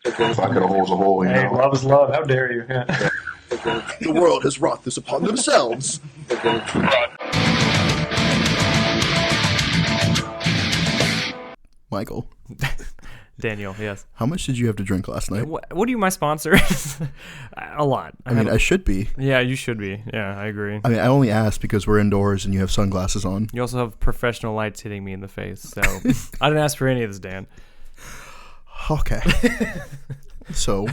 Bucket a hole's a hole, you Hey, know. love is love. How dare you? Yeah. The world has wrought this upon themselves. Michael, Daniel, yes. how much did you have to drink last night? What are you, my sponsor? A lot. I mean, I should be. Yeah, you should be. Yeah, I agree. I mean, I only asked because we're indoors and you have sunglasses on. You also have professional lights hitting me in the face, so I didn't ask for any of this, Dan. Okay. So,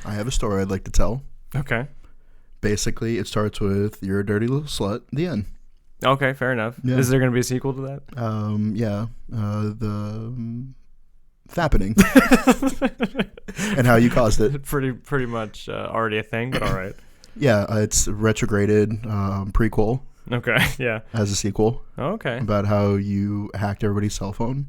I have a story I'd like to tell. Okay. Basically, it starts with "You're a dirty little slut." The end. Okay, fair enough. Yeah. Is there going to be a sequel to that? Yeah. The fappening and how you caused it. Pretty much already a thing, but all right. Yeah, it's a retrograded prequel Okay, yeah. as a sequel Okay. about how you hacked everybody's cell phone.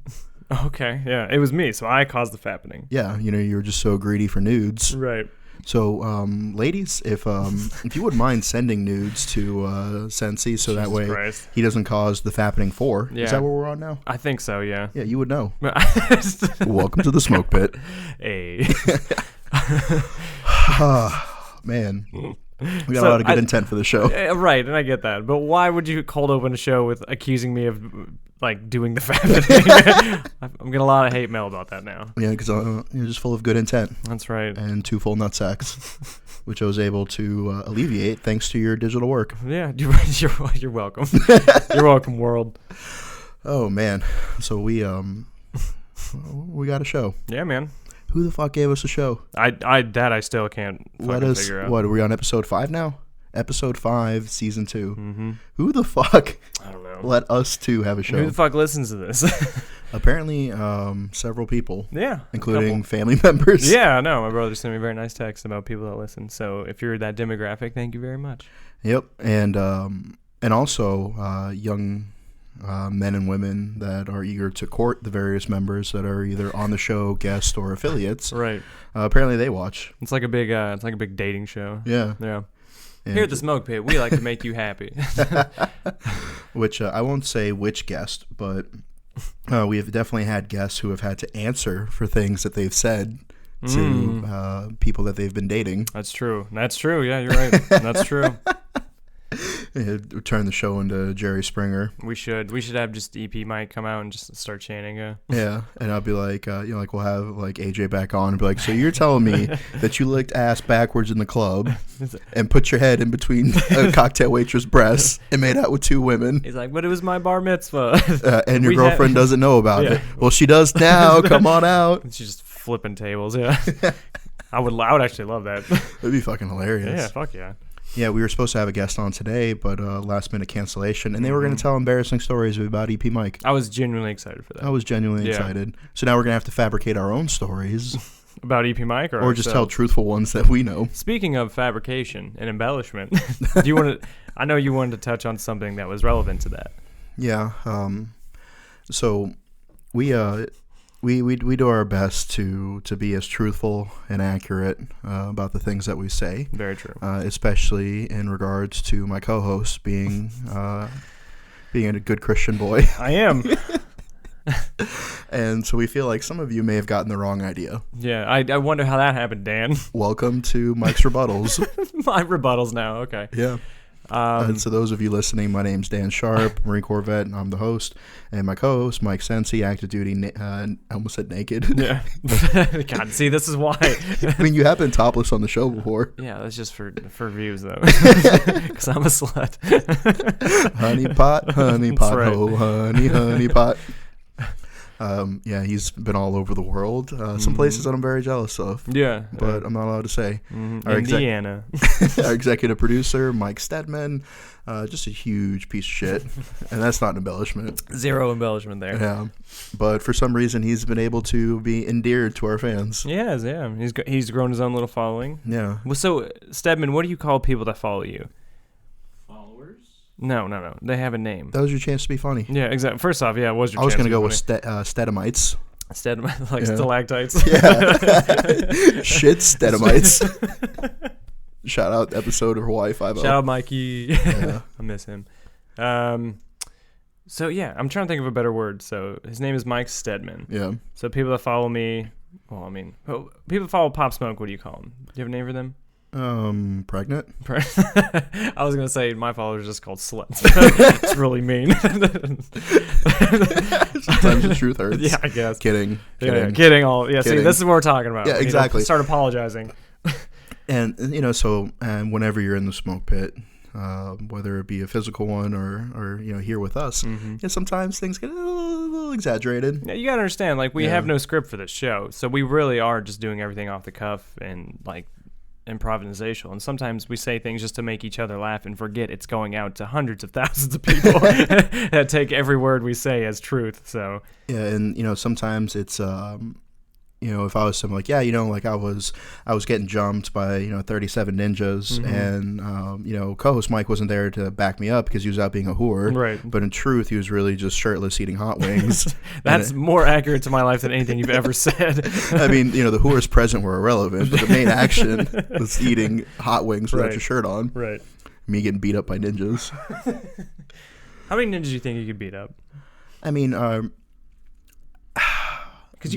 Okay, yeah. It was me, so I caused the fappening. Yeah, you were just so greedy for nudes. Right. So, ladies, if you wouldn't mind sending nudes to Sensi, so that way Christ. he doesn't cause the fappening 4. Yeah. Is that what we're on now? I think so, yeah. Yeah, you would know. Welcome to the smoke pit. Hey. Man, we got a lot of good intent for the show. Right, and I get that. But why would you cold open a show with accusing me of, like, doing the fappening? I'm getting a lot of hate mail about that now. Yeah, because you're just full of good intent. That's right. And 2 full nut sacks, which I was able to alleviate thanks to your digital work. Yeah, you're welcome. You're welcome, world. Oh man, so we got a show. Yeah, man. Who the fuck gave us a show? I still can't figure out. What are we on episode 5 now? Episode 5, season 2. Mm-hmm. Who the fuck I don't know. let us two have a show? Who the fuck listens to this? Apparently, several people. Yeah, including family members. Yeah, no, my brother sent me a very nice text about people that listen. So if you're that demographic, thank you very much. Yep, and also young men and women that are eager to court the various members that are either on the show, guests, or affiliates. Right. Apparently, they watch. It's like a big dating show. Yeah. Yeah. And Here at the Smoke Pit, we like to make you happy. Which I won't say which guest, but we have definitely had guests who have had to answer for things that they've said to people that they've been dating. That's true. Yeah, you're right. That's true. Turn the show into Jerry Springer. We should have just EP Mike come out and just start chanting. Yeah, and I'll be like, we'll have like AJ back on and be like, so you're telling me that you licked ass backwards in the club and put your head in between a cocktail waitress' breasts and made out with 2 women. He's like, but it was my bar mitzvah. And your girlfriend doesn't know about it. Well, she does now. Come on out. She's just flipping tables. Yeah, I would actually love that. That'd be fucking hilarious. Yeah, fuck yeah. Yeah, we were supposed to have a guest on today, but last minute cancellation, and they were going to tell embarrassing stories about EP Mike. I was genuinely excited for that. I was genuinely excited. So now we're going to have to fabricate our own stories. About EP Mike, or just tell truthful ones that we know. Speaking of fabrication and embellishment, do you want to? I know you wanted to touch on something that was relevant to that. Yeah. So we do our best to be as truthful and accurate about the things that we say. Very true. Especially in regards to my co-host being a good Christian boy. I am. And so we feel like some of you may have gotten the wrong idea. Yeah, I wonder how that happened, Dan. Welcome to Mike's Rebuttals. My rebuttals now, okay. Yeah. And so those of you listening, my name's Dan Sharp, Marine Corps vet, and I'm the host. And my co-host, Mike Sensi, active duty, I almost said naked. Yeah. God, see, this is why. I mean, you have been topless on the show before. Yeah, that's just for views, though. Because I'm a slut. Honey pot, right. oh, honey pot. Yeah, he's been all over the world. Some places that I'm very jealous of. Yeah. But I'm not allowed to say. Indiana. Our executive producer, Mike Stedman, just a huge piece of shit. And that's not an embellishment. Zero embellishment there. Yeah. But for some reason, he's been able to be endeared to our fans. Yeah. He's grown his own little following. Yeah. Well, so, Stedman, what do you call people that follow you? No. They have a name. That was your chance to be funny. Yeah, exactly. First off, yeah, it was your chance. I was going to go be with Stedamites. Like stalactites. Yeah. Shit, Stedamites. Shout out episode of Hawaii 5-0. Shout out Mikey. Yeah. I miss him. So, yeah, I'm trying to think of a better word. So, his name is Mike Stedman. Yeah. So, people that follow me, Well, I mean, people follow Pop Smoke. What do you call them? Do you have a name for them? Pregnant. I was gonna say my followers are just called sluts. It's really mean. Sometimes the truth hurts. Yeah, I guess. Kidding. Kidding. All. Yeah. Kidding. See, this is what we're talking about. Yeah, exactly. Start apologizing. And whenever you're in the smoke pit, whether it be a physical one or here with us, sometimes things get a little exaggerated. Yeah, you gotta understand. Like we have no script for this show, so we really are just doing everything off the cuff and like improvisational. And sometimes we say things just to make each other laugh and forget it's going out to hundreds of thousands of people that take every word we say as truth. So yeah, and sometimes it's if I was something like, I was getting jumped by 37 ninjas, and co-host Mike wasn't there to back me up because he was out being a whore, right? But in truth, he was really just shirtless eating hot wings. That's more accurate to my life than anything you've ever said. I mean, the whores present were irrelevant, but the main action was eating hot wings without your shirt on. Right. Me getting beat up by ninjas. How many ninjas do you think you could beat up? I mean,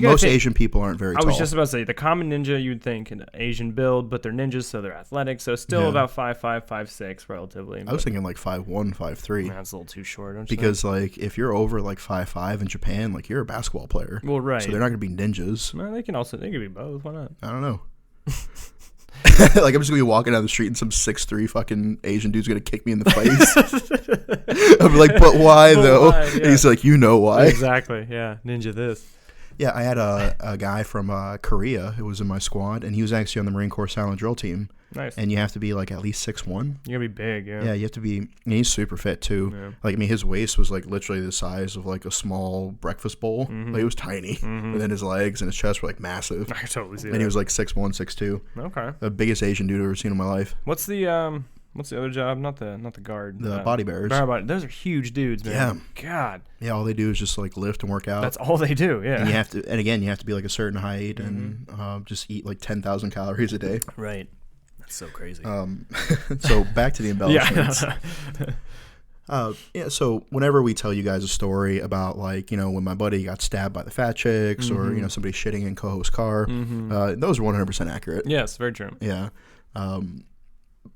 most Asian people aren't very tall. I was just about to say, the common ninja, you'd think an Asian build, but they're ninjas, so they're athletic, so still about 5'5", 5'6", relatively. I was thinking like 5'1", 5'3". That's a little too short, don't you because think? If you're over like 5'5" in Japan, like you're a basketball player. Well, right. So they're not going to be ninjas. No, they could be both. Why not? I don't know. Like I'm just gonna be walking down the street and some 6'3" fucking Asian dude's gonna kick me in the face. I'm like, but why though? Why? Yeah. And he's like, why? Exactly. Yeah, ninja this. Yeah, I had a guy from Korea who was in my squad, and he was actually on the Marine Corps silent drill team. Nice. And you have to be like at least 6'1". You gotta be big, yeah. Yeah, you have to be. And he's super fit too. Yeah. Like I mean, his waist was like literally the size of like a small breakfast bowl. Like it was tiny, and then his legs and his chest were like massive. I totally see that. And he was like 6'1", 6'2". Okay. The biggest Asian dude I've ever seen in my life. What's the other job? Not the guard. The body bearers. Those are huge dudes, man. Yeah. God. Yeah, all they do is just like lift and work out. That's all they do. Yeah. And you have to be like a certain height and just eat like 10,000 calories a day. Right. That's so crazy. So back to the embellishments. So whenever we tell you guys a story about like, when my buddy got stabbed by the fat chicks or, somebody shitting in co-host's car, those are 100% accurate. Yes, very true. Yeah.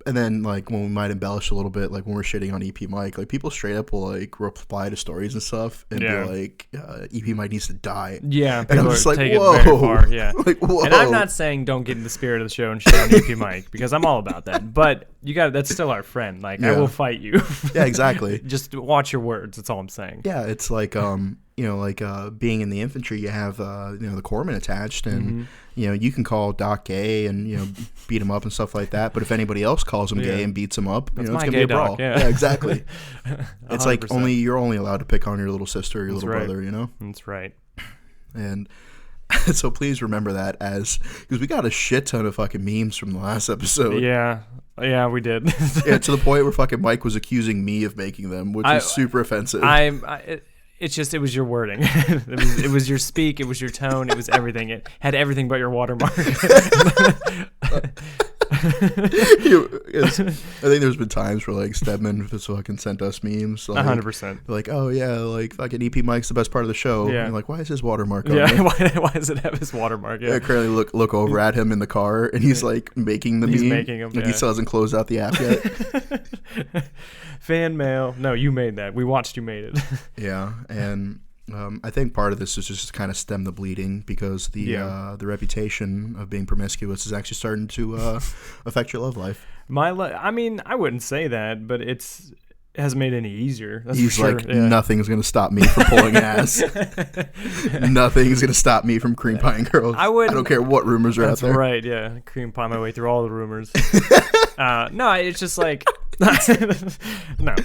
And then like when we might embellish a little bit, like when we're shitting on EP Mike, like people straight up will like reply to stories and stuff and be like, EP Mike needs to die. Yeah. And I'm just like, whoa. It very far. Yeah. Like, whoa. And I'm not saying don't get in the spirit of the show and shit on EP Mike because I'm all about that. But that's still our friend. Like I will fight you. Yeah, exactly. Just watch your words. That's all I'm saying. Yeah. It's like, being in the infantry, you have, the corpsman attached and, you can call Doc gay and, beat him up and stuff like that. But if anybody else calls him gay and beats him up, it's going to be a brawl. Yeah, exactly. It's like you're only allowed to pick on your little sister or your little brother, That's right. And so please remember that because we got a shit ton of fucking memes from the last episode. Yeah. Yeah, we did. Yeah, to the point where fucking Mike was accusing me of making them, which is super offensive. It's just, it was your wording. It was your speak. It was your tone. It was everything. It had everything but your watermark. I think there's been times where like Stedman has fucking sent us memes. Like, 100%. Like, oh yeah, like fucking EP Mike's the best part of the show. Yeah. And like, why is his watermark on there? Why does it have his watermark? Yeah. I currently look over at him in the car and he's like making the meme. He's making him. Like he still hasn't closed out the app yet. Fan mail. No, you made that. We watched you made it. Yeah, and I think part of this is just to kind of stem the bleeding because the reputation of being promiscuous is actually starting to affect your love life. I mean, I wouldn't say that, but it hasn't made it any easier. That's He's for sure. like, nothing's going to stop me from pulling ass. Nothing's going to stop me from cream pieing girls. I don't care what rumors are out there. That's right, yeah. Cream pie my way through all the rumors. No, it's just like... No,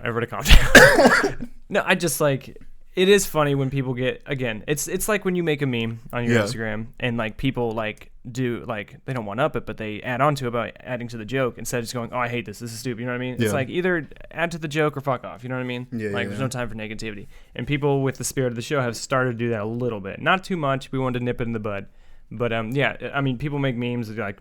everybody calm down. No, I just like... It is funny when people get, again, it's like when you make a meme on your Instagram and like people like do like they don't one up it, but they add on to it by adding to the joke instead of just going, oh, I hate this is stupid, you know what I mean? It's like either add to the joke or fuck off, you know what I mean? There's no time for negativity. And people with the spirit of the show have started to do that a little bit. Not too much. We wanted to nip it in the bud. But I mean, people make memes like,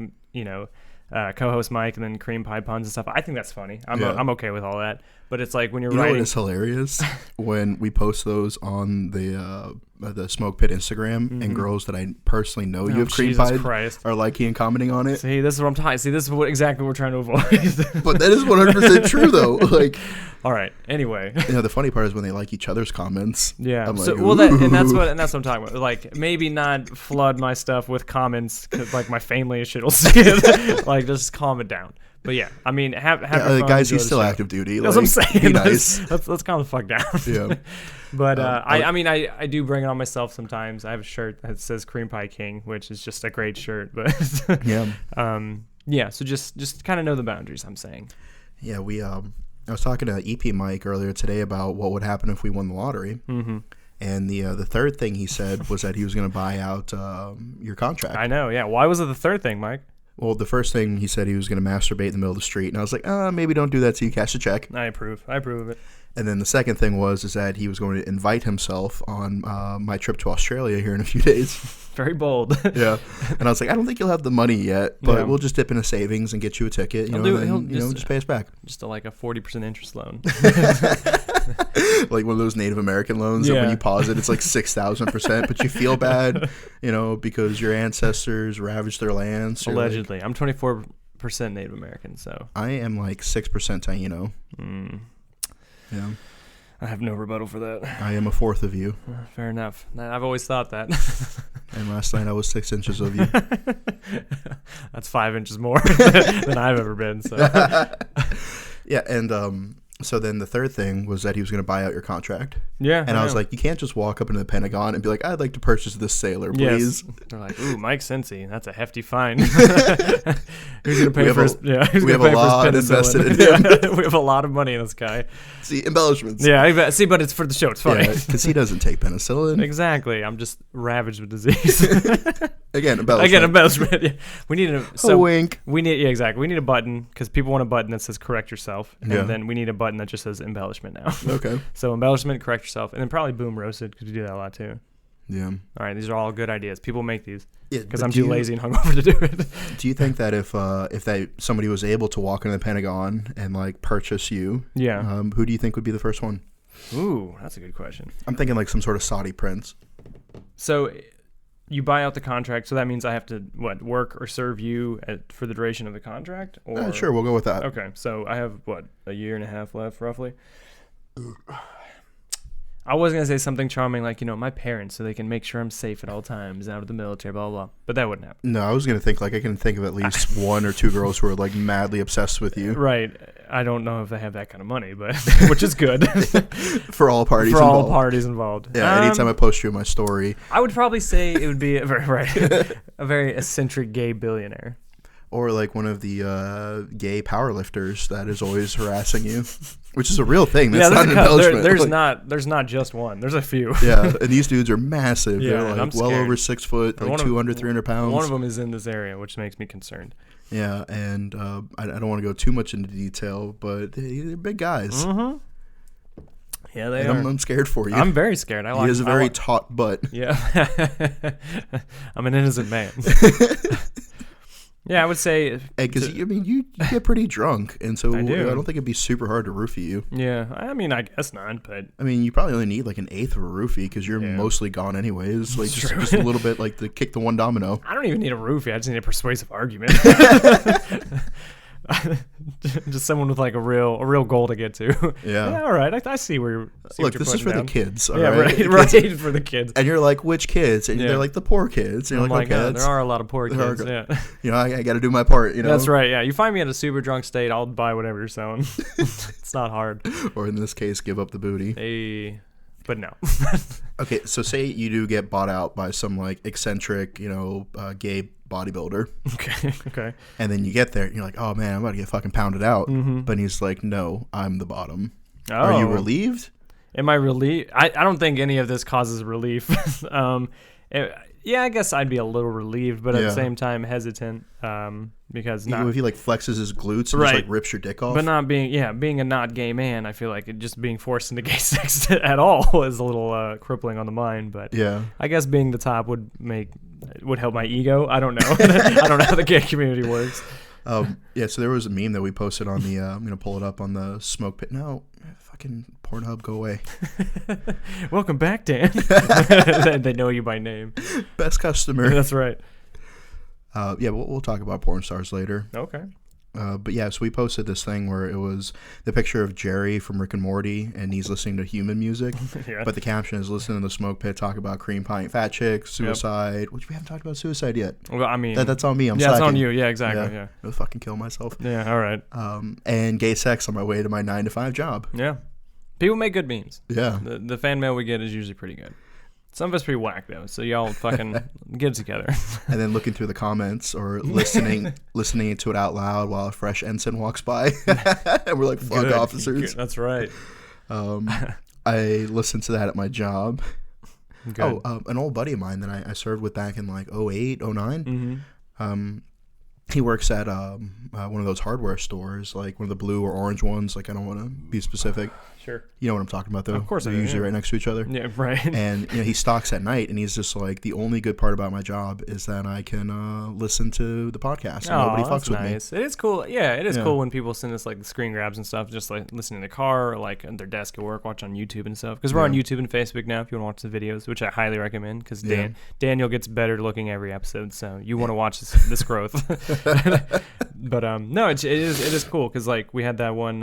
co-host Mike, and then cream pie puns and stuff. I think that's funny. I'm okay with all that. But it's like when you're You know writing. what is hilarious? When we post those on the Smoke Pit Instagram, and girls that I personally know you have cream pie are liking and commenting on it. See, this is what I'm talking. See, this is exactly what we're trying to avoid. But that is 100% true, though. Like, all right. Anyway, the funny part is when they like each other's comments. Yeah. I'm So like, that's what I'm talking about. Like, maybe not flood my stuff with comments because like my family and shit will see it. Like, just calm it down. But yeah, I mean, have fun, guys, he's still active duty. That's what I'm saying. Be nice. Let's calm the fuck down. Yeah. But I mean, I do bring it on myself sometimes. I have a shirt that says Cream Pie King, which is just a great shirt. But yeah. So just kind of know the boundaries. I'm saying. Yeah, I was talking to EP Mike earlier today about what would happen if we won the lottery. Mm-hmm. And the third thing he said was that he was going to buy out your contract. I know. Yeah. Why was it the third thing, Mike? Well, the first thing he said he was going to masturbate in the middle of the street, and I was like, maybe don't do that till you cash a check. I approve of it. And then the second thing is that he was going to invite himself on my trip to Australia here in a few days. Very bold. Yeah. And I was like, I don't think you'll have the money yet, but we'll just dip into savings and get you a ticket. Just pay us back. Just like a 40% interest loan. Like one of those Native American loans that when you pause it, it's like 6,000%, but you feel bad, because your ancestors ravaged their lands. So allegedly. I'm 24% Native American, so. I am like 6% Taino. Yeah. I have no rebuttal for that. I am a fourth of you. Fair enough. I've always thought that. And last night I was 6 inches of you. That's 5 inches more than I've ever been. So. Yeah, and so then the third thing was that he was going to buy out your contract. Yeah. And I was like, you can't just walk up into the Pentagon and be like, I'd like to purchase this sailor, please. Yes. They're like, ooh, Mike Cincy, that's a hefty fine. Who's going to pay for his we have a lot invested in him. Yeah, we have a lot of money in this guy. See, embellishments. Yeah, see, but it's for the show. It's funny. Because he doesn't take penicillin. Exactly. I'm just ravaged with disease. Again, embellishment. Yeah. We need a wink. Exactly. We need a button because people want a button that says correct yourself. And then we need a button that just says embellishment now. Okay. So embellishment, correct yourself, and then probably boom roasted because we do that a lot too. Yeah. All right, these are all good ideas. People make these because I'm too lazy and hungover to do it. Do you think that if somebody was able to walk into the Pentagon and like purchase you, who do you think would be the first one? Ooh, that's a good question. I'm thinking like some sort of Saudi prince. So you buy out the contract, so that means I have to work or serve you for the duration of the contract? Or sure, we'll go with that. Okay, so I have a year and a half left roughly. I was going to say something charming like, my parents, so they can make sure I'm safe at all times out of the military, blah, blah, blah. But that wouldn't happen. No, I was going to think, I can think of at least one or two girls who are, madly obsessed with you. Right. I don't know if they have that kind of money, but which is good. For all parties involved. For all parties involved. Yeah, anytime I post you in my story. I would probably say it would be a very eccentric gay billionaire. Or one of the gay powerlifters that is always harassing you, which is a real thing. That's not an embellishment. There's not just one. There's a few. Yeah, and these dudes are massive. Yeah, they're well over 6 foot, 200, 300 pounds. One of them is in this area, which makes me concerned. Yeah, and I don't want to go too much into detail, but they're big guys. Mm-hmm. Yeah, they are. I'm scared for you. I'm very scared. He has a very taut butt. Yeah. I'm an innocent man. Yeah, I would say... Because, you get pretty drunk, and so I don't think it'd be super hard to roofie you. Yeah, I guess not, but... you probably only need, an eighth of a roofie, because you're mostly gone anyways. Just a little bit, to kick the one domino. I don't even need a roofie, I just need a persuasive argument. Just someone with a real goal to get to. Yeah. All right. I see where you're. Look, this is for the kids. All right. Right for the kids. And you're like, which kids? And they're like the poor kids. And you're like, okay, there are a lot of poor kids. Yeah. I got to do my part. That's right. Yeah. You find me at a super drunk state, I'll buy whatever you're selling. It's not hard. Or in this case, give up the booty. Hey. But no. Okay, so say you do get bought out by some eccentric, gay bodybuilder. Okay. And then you get there and you're like, oh man, I'm about to get fucking pounded out. Mm-hmm. But he's like, no, I'm the bottom. Oh. Are you relieved? Am I relieved? I don't think any of this causes relief. Yeah, I guess I'd be a little relieved, but at the same time hesitant because if he flexes his glutes and just rips your dick off. But not being a not gay man, I feel like just being forced into gay sex at all is a little crippling on the mind. But I guess being the top would help my ego. I don't know. I don't know how the gay community works. Yeah, so there was a meme that we posted on the, I'm going to pull it up on the Smoke Pit. No, fucking Pornhub, go away. Welcome back, Dan. They know you by name. Best customer. That's right. Yeah, we'll talk about porn stars later. Okay. But yeah, so we posted this thing where it was the picture of Jerry from Rick and Morty, and he's listening to human music. Yeah. But the caption is listening to the Smoke Pit talk about cream pie and fat chicks, suicide, which we haven't talked about suicide yet. Well, I mean, that's on me. I'm yeah, slacking. it's on you. Yeah, exactly. Yeah. I'll fucking kill myself. Yeah. All right. And gay sex on my way to my 9-to-5 job. Yeah. People make good memes. Yeah. The fan mail we get is usually pretty good. Some of it's pretty whack though, so y'all fucking get it together. And then looking through the comments or listening to it out loud while a fresh ensign walks by, and we're like, "Fuck Good. officers." Good. That's right. I listened to that at my job. Good. An old buddy of mine that I served with back in like 08, 09. Mm-hmm. He works at one of those hardware stores, like one of the blue or orange ones. Like I don't want to be specific. Sure. You know what I'm talking about, though. Of course I They're do, usually yeah. right next to each other. Yeah, right. And he stalks at night, and he's just like, the only good part about my job is that I can listen to the podcast. And nobody fucks with nice. me. It is cool. Yeah, it is cool when people send us like the screen grabs and stuff, just like listening in the car or like at their desk at work, watch on YouTube and stuff. Because we're on YouTube and Facebook now if you want to watch the videos, which I highly recommend because Daniel gets better looking every episode, so you want to watch this growth. But no, it is cool because like we had that one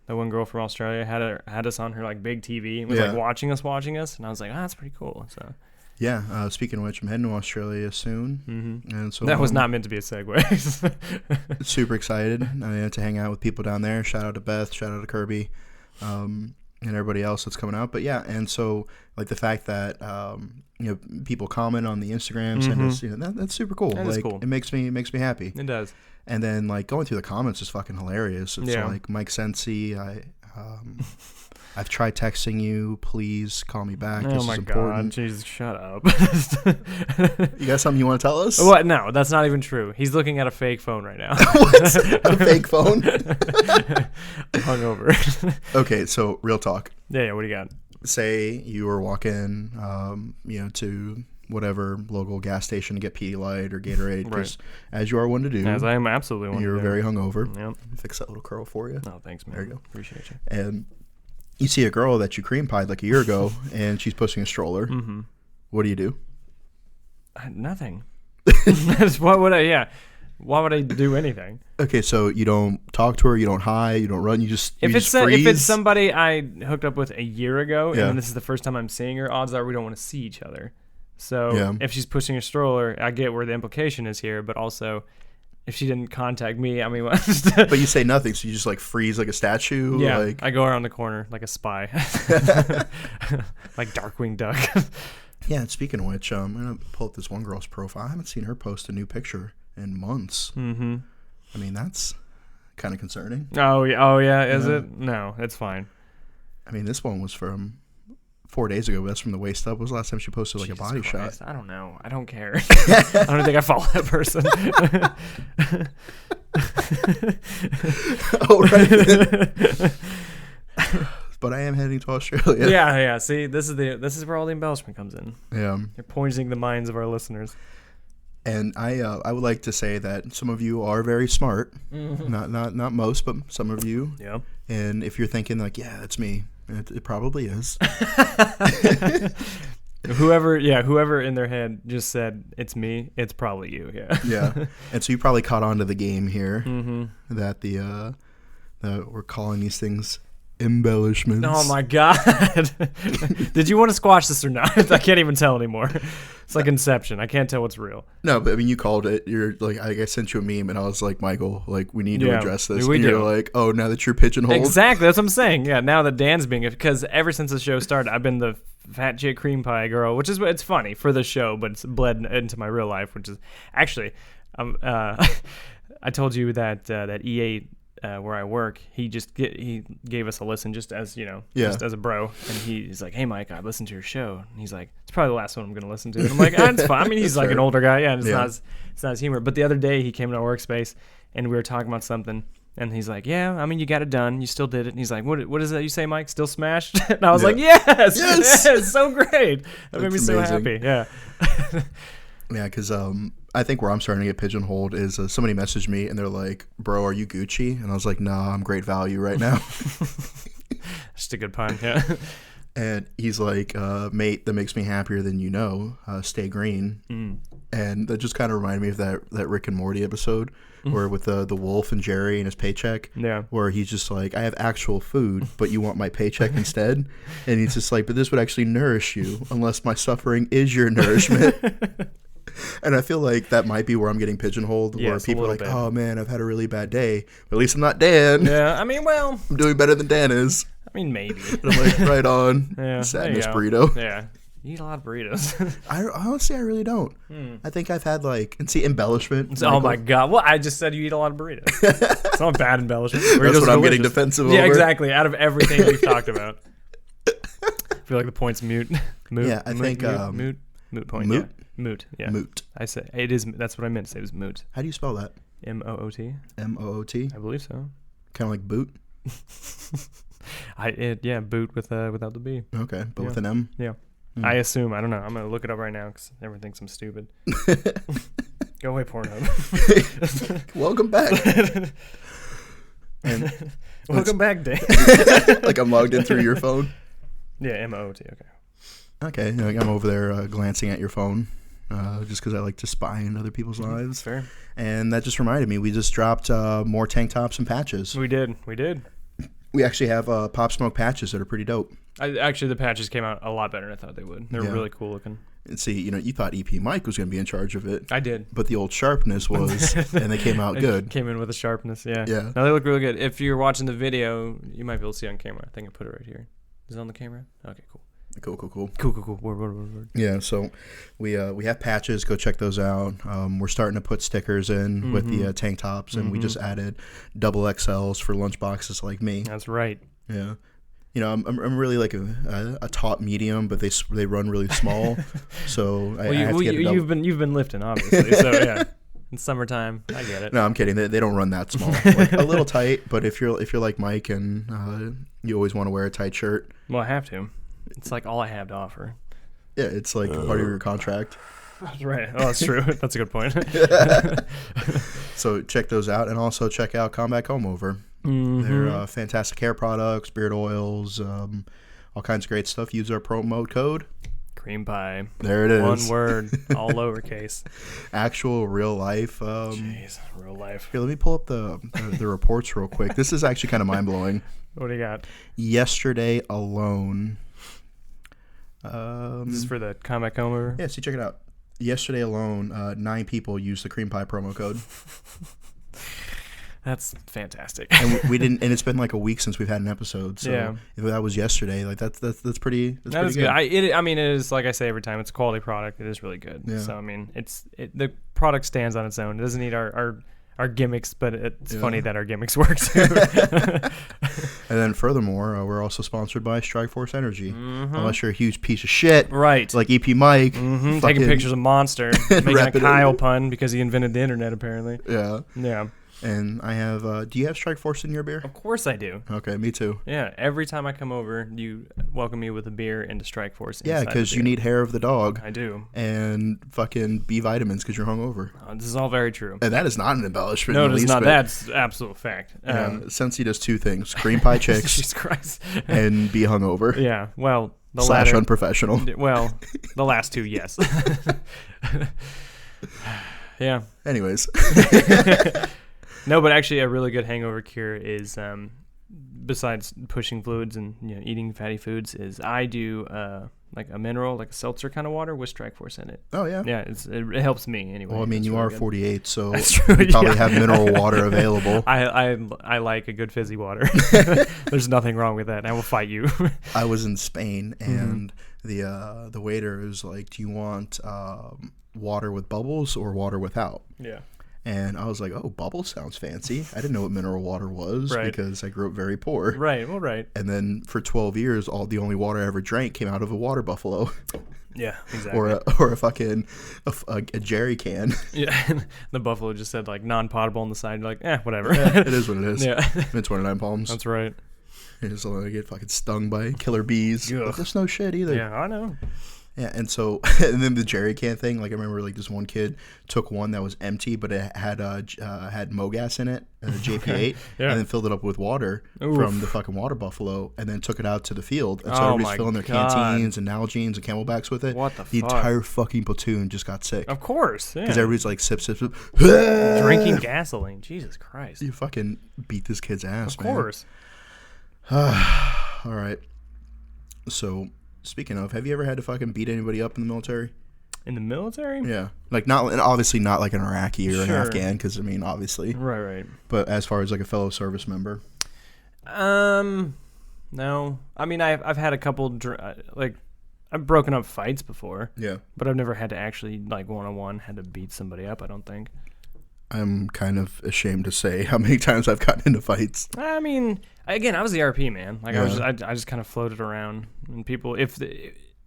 girl from Australia had us on her like big TV and was like watching us, and I was like, that's pretty cool. So yeah. Speaking of which, I'm heading to Australia soon, and so that was not meant to be a segue. Super excited to hang out with people down there. Shout out to Beth, shout out to Kirby, and everybody else that's coming out. But yeah, and so like the fact that people comment on the Instagram, send us, that's super cool. That is cool. It makes me happy. It does. And then like going through the comments is fucking hilarious. It's like Mike Sensi, I've tried texting you. Please call me back. This is important. God, Jesus, shut up. You got something you want to tell us? What? No, that's not even true. He's looking at a fake phone right now. What? A fake phone? Hungover. Okay, so real talk. Yeah. What do you got? Say you were walking, to whatever local gas station to get Pedialyte or Gatorade, because as you are one to do, as I am absolutely one. You're very hungover. Yep. Fix that little curl for you. Oh, thanks, man. There you go. Appreciate you. And you see a girl that you cream pied like a year ago, and she's pushing a stroller. Mm-hmm. What do you do? Nothing. Why would I do anything? Okay, so you don't talk to her, you don't hide, you don't run, you just freeze? If it's somebody I hooked up with a year ago, and this is the first time I'm seeing her, odds are we don't want to see each other. So if she's pushing a stroller, I get where the implication is here, but also if she didn't contact me, I mean, but you say nothing, so you just like freeze like a statue. Yeah, like... I go around the corner like a spy, like Darkwing Duck. Yeah, and speaking of which, I'm gonna pull up this one girl's profile. I haven't seen her post a new picture in months. Mm-hmm. I mean, that's kind of concerning. Oh yeah, is it? No, it's fine. I mean, this one was from 4 days ago, but that's from the waist up. When was the last time she posted like Jesus a body Christ, shot? I don't know. I don't care. I don't think I follow that person. Oh, right. But I am heading to Australia. Yeah. See, this is where all the embellishment comes in. Yeah. You're poisoning the minds of our listeners. And I would like to say that some of you are very smart. Mm-hmm. Not most, but some of you. Yeah. And if you're thinking like, yeah, that's me, it probably is. Whoever in their head just said it's me, it's probably you. Yeah. Yeah. And so you probably caught on to the game here, that that we're calling these things embellishments. Oh my God. Did you want to squash this or not? I can't even tell anymore. It's like Inception. I can't tell what's real. No, but I mean, you called it. You're like, I sent you a meme, and I was like, Michael, like, we need to address this. We and do. You're like, oh, now that you're pigeonholed. Exactly. That's what I'm saying. Yeah. Now that Dan's being, because ever since the show started, I've been the fat chick cream pie girl, which is, it's funny for the show, but it's bled into my real life, which is actually, I told you that that E8. Where I work, he gave us a listen just as just as a bro, and he's like, "Hey Mike, I listened to your show," and he's like, "It's probably the last one I'm gonna listen to." And I'm like, "It's fine." I mean, he's like an older guy, and it's not his humor. But the other day he came to our workspace, and we were talking about something, and he's like, "Yeah, I mean, you got it done, you still did it." And he's like, "What is that you say, Mike? Still smashed?" And I was like, "Yes, so great." That made me so happy. Yeah. Yeah, because I think where I'm starting to get pigeonholed is somebody messaged me and they're like, "Bro, are you Gucci?" And I was like, "Nah, I'm great value right now." Just a good pun, yeah. And he's like, "Mate, that makes me happier than you know. Stay green." And that just kind of reminded me of that Rick and Morty episode where with the wolf and Jerry and his paycheck. Yeah. Where he's just like, "I have actual food, but you want my paycheck instead?" And he's just like, "But this would actually nourish you, unless my suffering is your nourishment." And I feel like that might be where I'm getting pigeonholed, where people are like, "Oh man, I've had a really bad day. But at least I'm not Dan." Yeah, I mean, well, I'm doing better than Dan is. I mean, maybe. And I'm like, right on. Yeah, Sadness burrito. Yeah. You eat a lot of burritos. I honestly, I really don't. I think I've had embellishment. Oh my God. Well, I just said you eat a lot of burritos. It's not bad embellishment. That's what I'm getting defensive over. Yeah, exactly. Out of everything we've talked about. I feel like the point's moot. Yeah, I think moot point. Moot? Yeah. Moot. Yeah. Moot. I say it is. That's what I meant to say. It was moot. How do you spell that? M-O-O-T. M-O-O-T? I believe so. Kind of like boot? Boot without the B. Okay, but with an M? Yeah. I assume. I don't know. I'm going to look it up right now because everyone thinks I'm stupid. Go away, Pornhub. Welcome back. Welcome back, Dave. Like I'm logged in through your phone? Yeah, M-O-O-T. Okay. Okay, I'm over there glancing at your phone just because I like to spy into other people's lives. Fair. And that just reminded me, we just dropped more tank tops and patches. We did. We actually have Pop Smoke patches that are pretty dope. Actually, the patches came out a lot better than I thought they would. They were really cool looking. And see, you thought EP Mike was going to be in charge of it. I did. But the old sharpness was, and they came out good. Came in with a sharpness, yeah. Yeah. No, they look really good. If you're watching the video, you might be able to see on camera. I think I put it right here. Is it on the camera? Okay, cool. Cool. Word. Yeah, so we have patches. Go check those out. We're starting to put stickers in with the tank tops, and we just added double XLs for lunch boxes like me. That's right. Yeah. I'm really like a top medium, but they run really small. So I have to get a double. You've been lifting, obviously. So yeah. It's summertime. I get it. No, I'm kidding. They don't run that small. Like, a little tight, but if you're like Mike and you always want to wear a tight shirt. Well, I have to. It's like all I have to offer. Yeah, it's like part of your contract. That's right. Oh, that's true. That's a good point. So check those out, and also check out Combover. They're fantastic hair products, beard oils, all kinds of great stuff. Use our promo code Creampie. There it is. One word, all lowercase. Actual real life. Jeez, real life. Here, let me pull up the reports real quick. This is actually kind of mind blowing. What do you got? Yesterday alone. This is for the Combover. Yeah, see, check it out. Yesterday alone, 9 people used the Creampie promo code. That's fantastic. And we didn't, and it's been like a week since we've had an episode. So if that was yesterday, like that's pretty. That's that pretty is good. It is, like I say every time, it's a quality product. It is really good. Yeah. So I mean, the product stands on its own. It doesn't need our gimmicks, but it's funny that our gimmicks work too. And then furthermore, we're also sponsored by Strikeforce Energy. Unless you're a huge piece of shit, right? Like EP Mike, taking pictures of Monster, making a Kyle pun because he invented the internet apparently. Yeah. And I have, do you have Strikeforce in your beer? Of course I do. Okay, me too. Yeah, every time I come over, you welcome me with a beer and a Strikeforce. Yeah, because you need hair of the dog. I do. And fucking B vitamins because you're hungover. This is all very true. And that is not an embellishment. No, it is not. That's absolute fact. Sensi does 2 things: Creampie chicks Jesus Christ. and be hungover. Yeah, well, the / latter, unprofessional. Well, the last 2, yes. Yeah. Anyways. No, but actually a really good hangover cure is, besides pushing fluids and eating fatty foods, is I do like a mineral, like a seltzer kind of water with Strikeforce in it. Oh, yeah? Yeah, it helps me anyway. Well, I mean, you are 48, so that's true, you probably have mineral water available. I like a good fizzy water. There's nothing wrong with that. I will fight you. I was in Spain, and the waiter was like, do you want water with bubbles or water without? Yeah. And I was like, oh, bubbles sounds fancy. I didn't know what mineral water was because I grew up very poor. Right, well, right. And then for 12 years, the only water I ever drank came out of a water buffalo. Yeah, exactly. Or a fucking a jerry can. Yeah, the buffalo just said like non-potable on the side. You're like, whatever. Yeah, it is what it is. Yeah. It's 29 palms. That's right. And just like I get fucking stung by killer bees. But that's no shit either. Yeah, I know. Yeah, and so and then the jerry can thing. Like I remember, like this one kid took one that was empty, but it had Mogas in it, JP8, Yeah. and then filled it up with water from the fucking water buffalo, and then took it out to the field. And so Oh everybody's my filling their God. canteens and Nalgene's and Camelbacks with it. What the The fuck? entire fucking platoon just got sick Of course. because Yeah. everybody's like sip, sip, sip. Drinking gasoline. Jesus Christ. You fucking beat this kid's ass, Of man. course. All right. So, speaking of, have you ever had to fucking beat anybody up in the military? In the military? Yeah. Like, not, and obviously not like an Iraqi or an Sure. Afghan, because, I mean, obviously. Right. But as far as like a fellow service member. No. I mean, I've had a couple, like, I've broken up fights before. Yeah. But I've never had to actually, like, one-on-one, had to beat somebody up, I don't think. I'm kind of ashamed to say how many times I've gotten into fights. I mean, again, I was the RP, man. Like, Yeah. I just kind of floated around. And people, it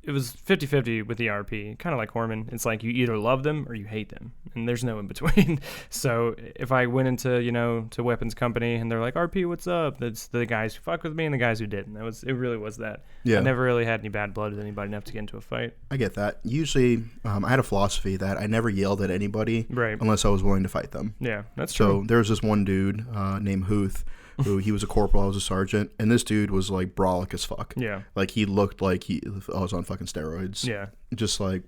was 50-50 with the RP, kind of like Horman. It's like you either love them or you hate them, and there's no in between. So if I went into, to weapons company and they're like, RP, what's up? That's the guys who fuck with me and the guys who didn't. It really was that. Yeah. I never really had any bad blood with anybody enough to get into a fight. I get that. Usually, I had a philosophy that I never yelled at anybody Right. unless I was willing to fight them. Yeah, that's So true. there was this one dude named Huth, who he was a corporal, I was a sergeant, and this dude was like brolic as fuck. Yeah. Like he looked like I was on fucking steroids. Yeah. Just like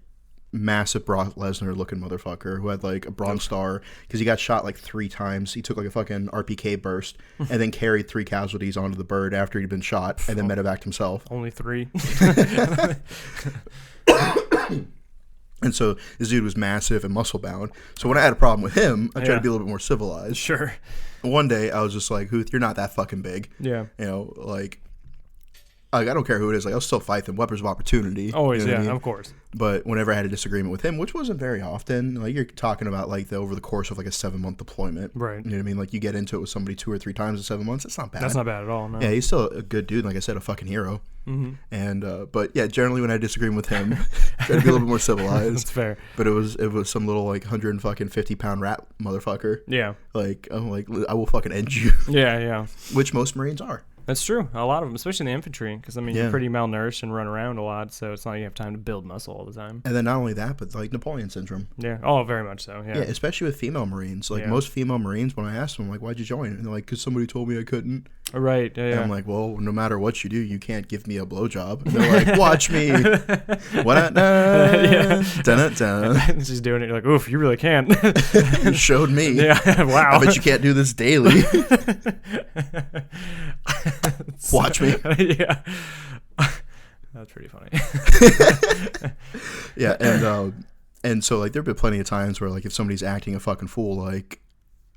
massive Brock Lesnar looking motherfucker who had like a Bronze Star because he got shot like 3 times. He took like a fucking RPK burst and then carried 3 casualties onto the bird after he'd been shot and then medevaced himself. Only 3. And so this dude was massive and muscle bound. So when I had a problem with him, I tried Yeah. to be a little bit more civilized. Sure. One day I was just like, Huth, you're not that fucking big. Yeah. Like I don't care who it is. Like I'll still fight them. Weapons of opportunity. Always, you know what I yeah, mean? of course. But whenever I had a disagreement with him, which wasn't very often, like you're talking about like over the course of like a 7-month deployment. Right. You know what I mean? Like you get into it with somebody 2 or 3 times in 7 months. That's not bad. That's not bad at all, no. Yeah, he's still a good dude. Like I said, a fucking hero. Mm-hmm. And but yeah, generally when I disagree with him, try to be a little bit more civilized. That's fair. But it was some little like 150-pound rat motherfucker. Yeah. Like I'm like I will fucking end you. Yeah. Which most Marines are. That's true. A lot of them, especially in the infantry, because, I mean, Yeah. you're pretty malnourished and run around a lot, so it's not like you have time to build muscle all the time. And then not only that, but like Napoleon syndrome. Yeah. Oh, very much so, Yeah, yeah. especially with female Marines. Like Yeah. most female Marines, when I asked them, like, why'd you join? And they're like, because somebody told me I couldn't. Right, yeah, And yeah. I'm like, well, no matter what you do, you can't give me a blowjob. And they're like, watch me. What? Yeah. Dun-dun-dun. She's doing it, you're like, oof, you really can't. You showed me. Yeah, wow. I bet you can't do this daily. Watch me. Yeah. That's pretty funny. Yeah, and so like there've been plenty of times where like if somebody's acting a fucking fool, like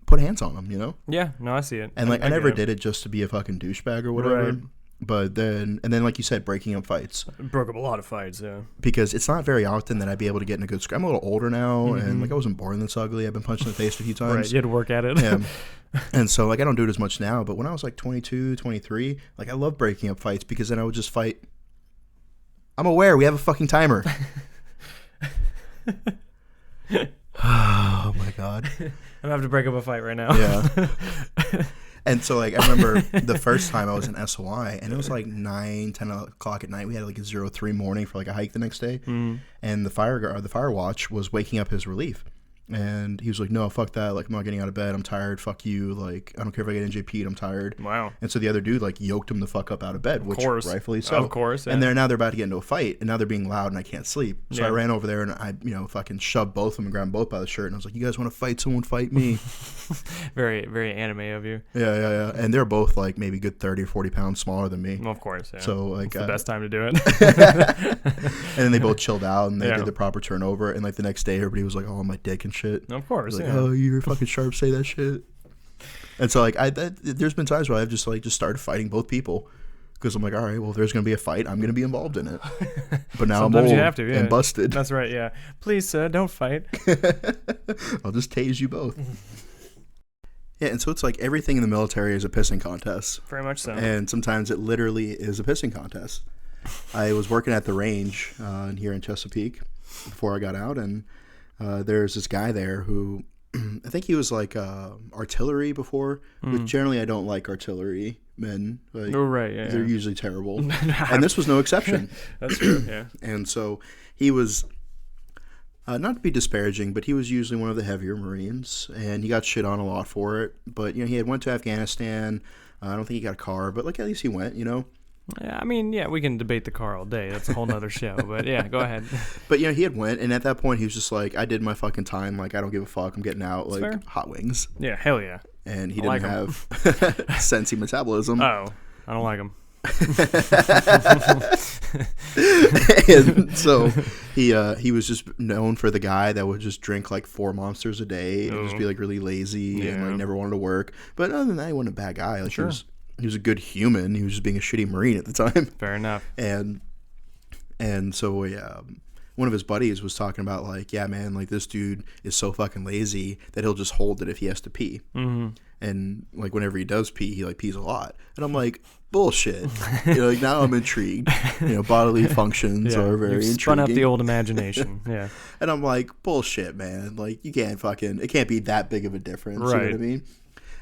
put hands on them, you know? Yeah, no, I see it. And like I never get it. did it just to be a fucking douchebag or whatever. Right. But then like you said, breaking up fights. Broke up a lot of fights, yeah. Because it's not very often that I'd be able to get in a good scrap. I'm a little older now, and Mhm. like I wasn't born this ugly. I've been punched in the face a few times. Right, you had to work at it. Yeah. And so like I don't do it as much now, but when I was like 22, 23, like I love breaking up fights because then I would just fight. I'm aware we have a fucking timer. Oh my god. I'm gonna have to break up a fight right now. Yeah. And so like I remember the first time I was in SOI and it was like 9-10 o'clock at night. We had like a 03 morning for like a hike the next day. Mm. And the fire watch was waking up his relief. And he was like, no, fuck that. Like, I'm not getting out of bed. I'm tired. Fuck you. Like, I don't care if I get NJP'd. I'm tired. Wow. And so the other dude, like, yoked him the fuck up out of bed, which rightfully so. Of course. Yeah. And now they're about to get into a fight, and now they're being loud, and I can't sleep. So I Yeah. ran over there, and I, fucking shoved both of them and grabbed them both by the shirt. And I was like, you guys want to fight? Someone fight me. Very, very anime of you. Yeah. And they're both, like, maybe good 30 or 40 pounds smaller than me. Well, of course, yeah. So, like, It's the best time to do it. and then they both chilled out, and they Yeah. did the proper turnover. And, like, the next day, everybody was like, oh, my dick and shit. Of course, Like, yeah. oh, you're fucking sharp, say that shit. And so, like, there's been times where I've just started fighting both people because I'm like, all right, well, if there's gonna be a fight, I'm gonna be involved in it. But now Sometimes I'm old you have to, yeah. and busted. That's right, yeah. Please, sir, don't fight. I'll just tase you both. Yeah, and so it's like everything in the military is a pissing contest, Very much so. and sometimes it literally is a pissing contest. I was working at the range here in Chesapeake before I got out, and there's this guy there who I think he was like artillery before, which generally I don't like artillery men. Like, Oh, right. Yeah. they're usually terrible. And this was no exception. That's true. Yeah. And so he was, not to be disparaging, but he was usually one of the heavier Marines, and he got shit on a lot for it. But, you know, he had went to Afghanistan. I don't think he got a car, but, like, at least he went, you know? Yeah, I mean, yeah, we can debate the car all day. That's a whole nother show. But, yeah, go ahead. But, you know, he had went, and at that point, he was just like, I did my fucking time. Like, I don't give a fuck. I'm getting out. That's like, fair. hot wings. Yeah, hell yeah. And he I didn't like 'em. have sensey metabolism. Oh, I don't like them. And so he was just known for the guy that would just drink like 4 Monsters a day and just be like really lazy and like never wanted to work. But other than that, he wasn't a bad guy. Like, Sure. he was a good human. He was just being a shitty Marine at the time. Fair enough. And so one of his buddies was talking about like, yeah, man, like this dude is so fucking lazy that he'll just hold it if he has to pee. Mm-hmm. And like whenever he does pee, he like pees a lot. And I'm like, bullshit. You know, like now I'm intrigued. You know, bodily functions are very You've intriguing. spun up the old imagination. Yeah. And I'm like, bullshit, man. Like you can't it can't be that big of a difference. You know what I mean?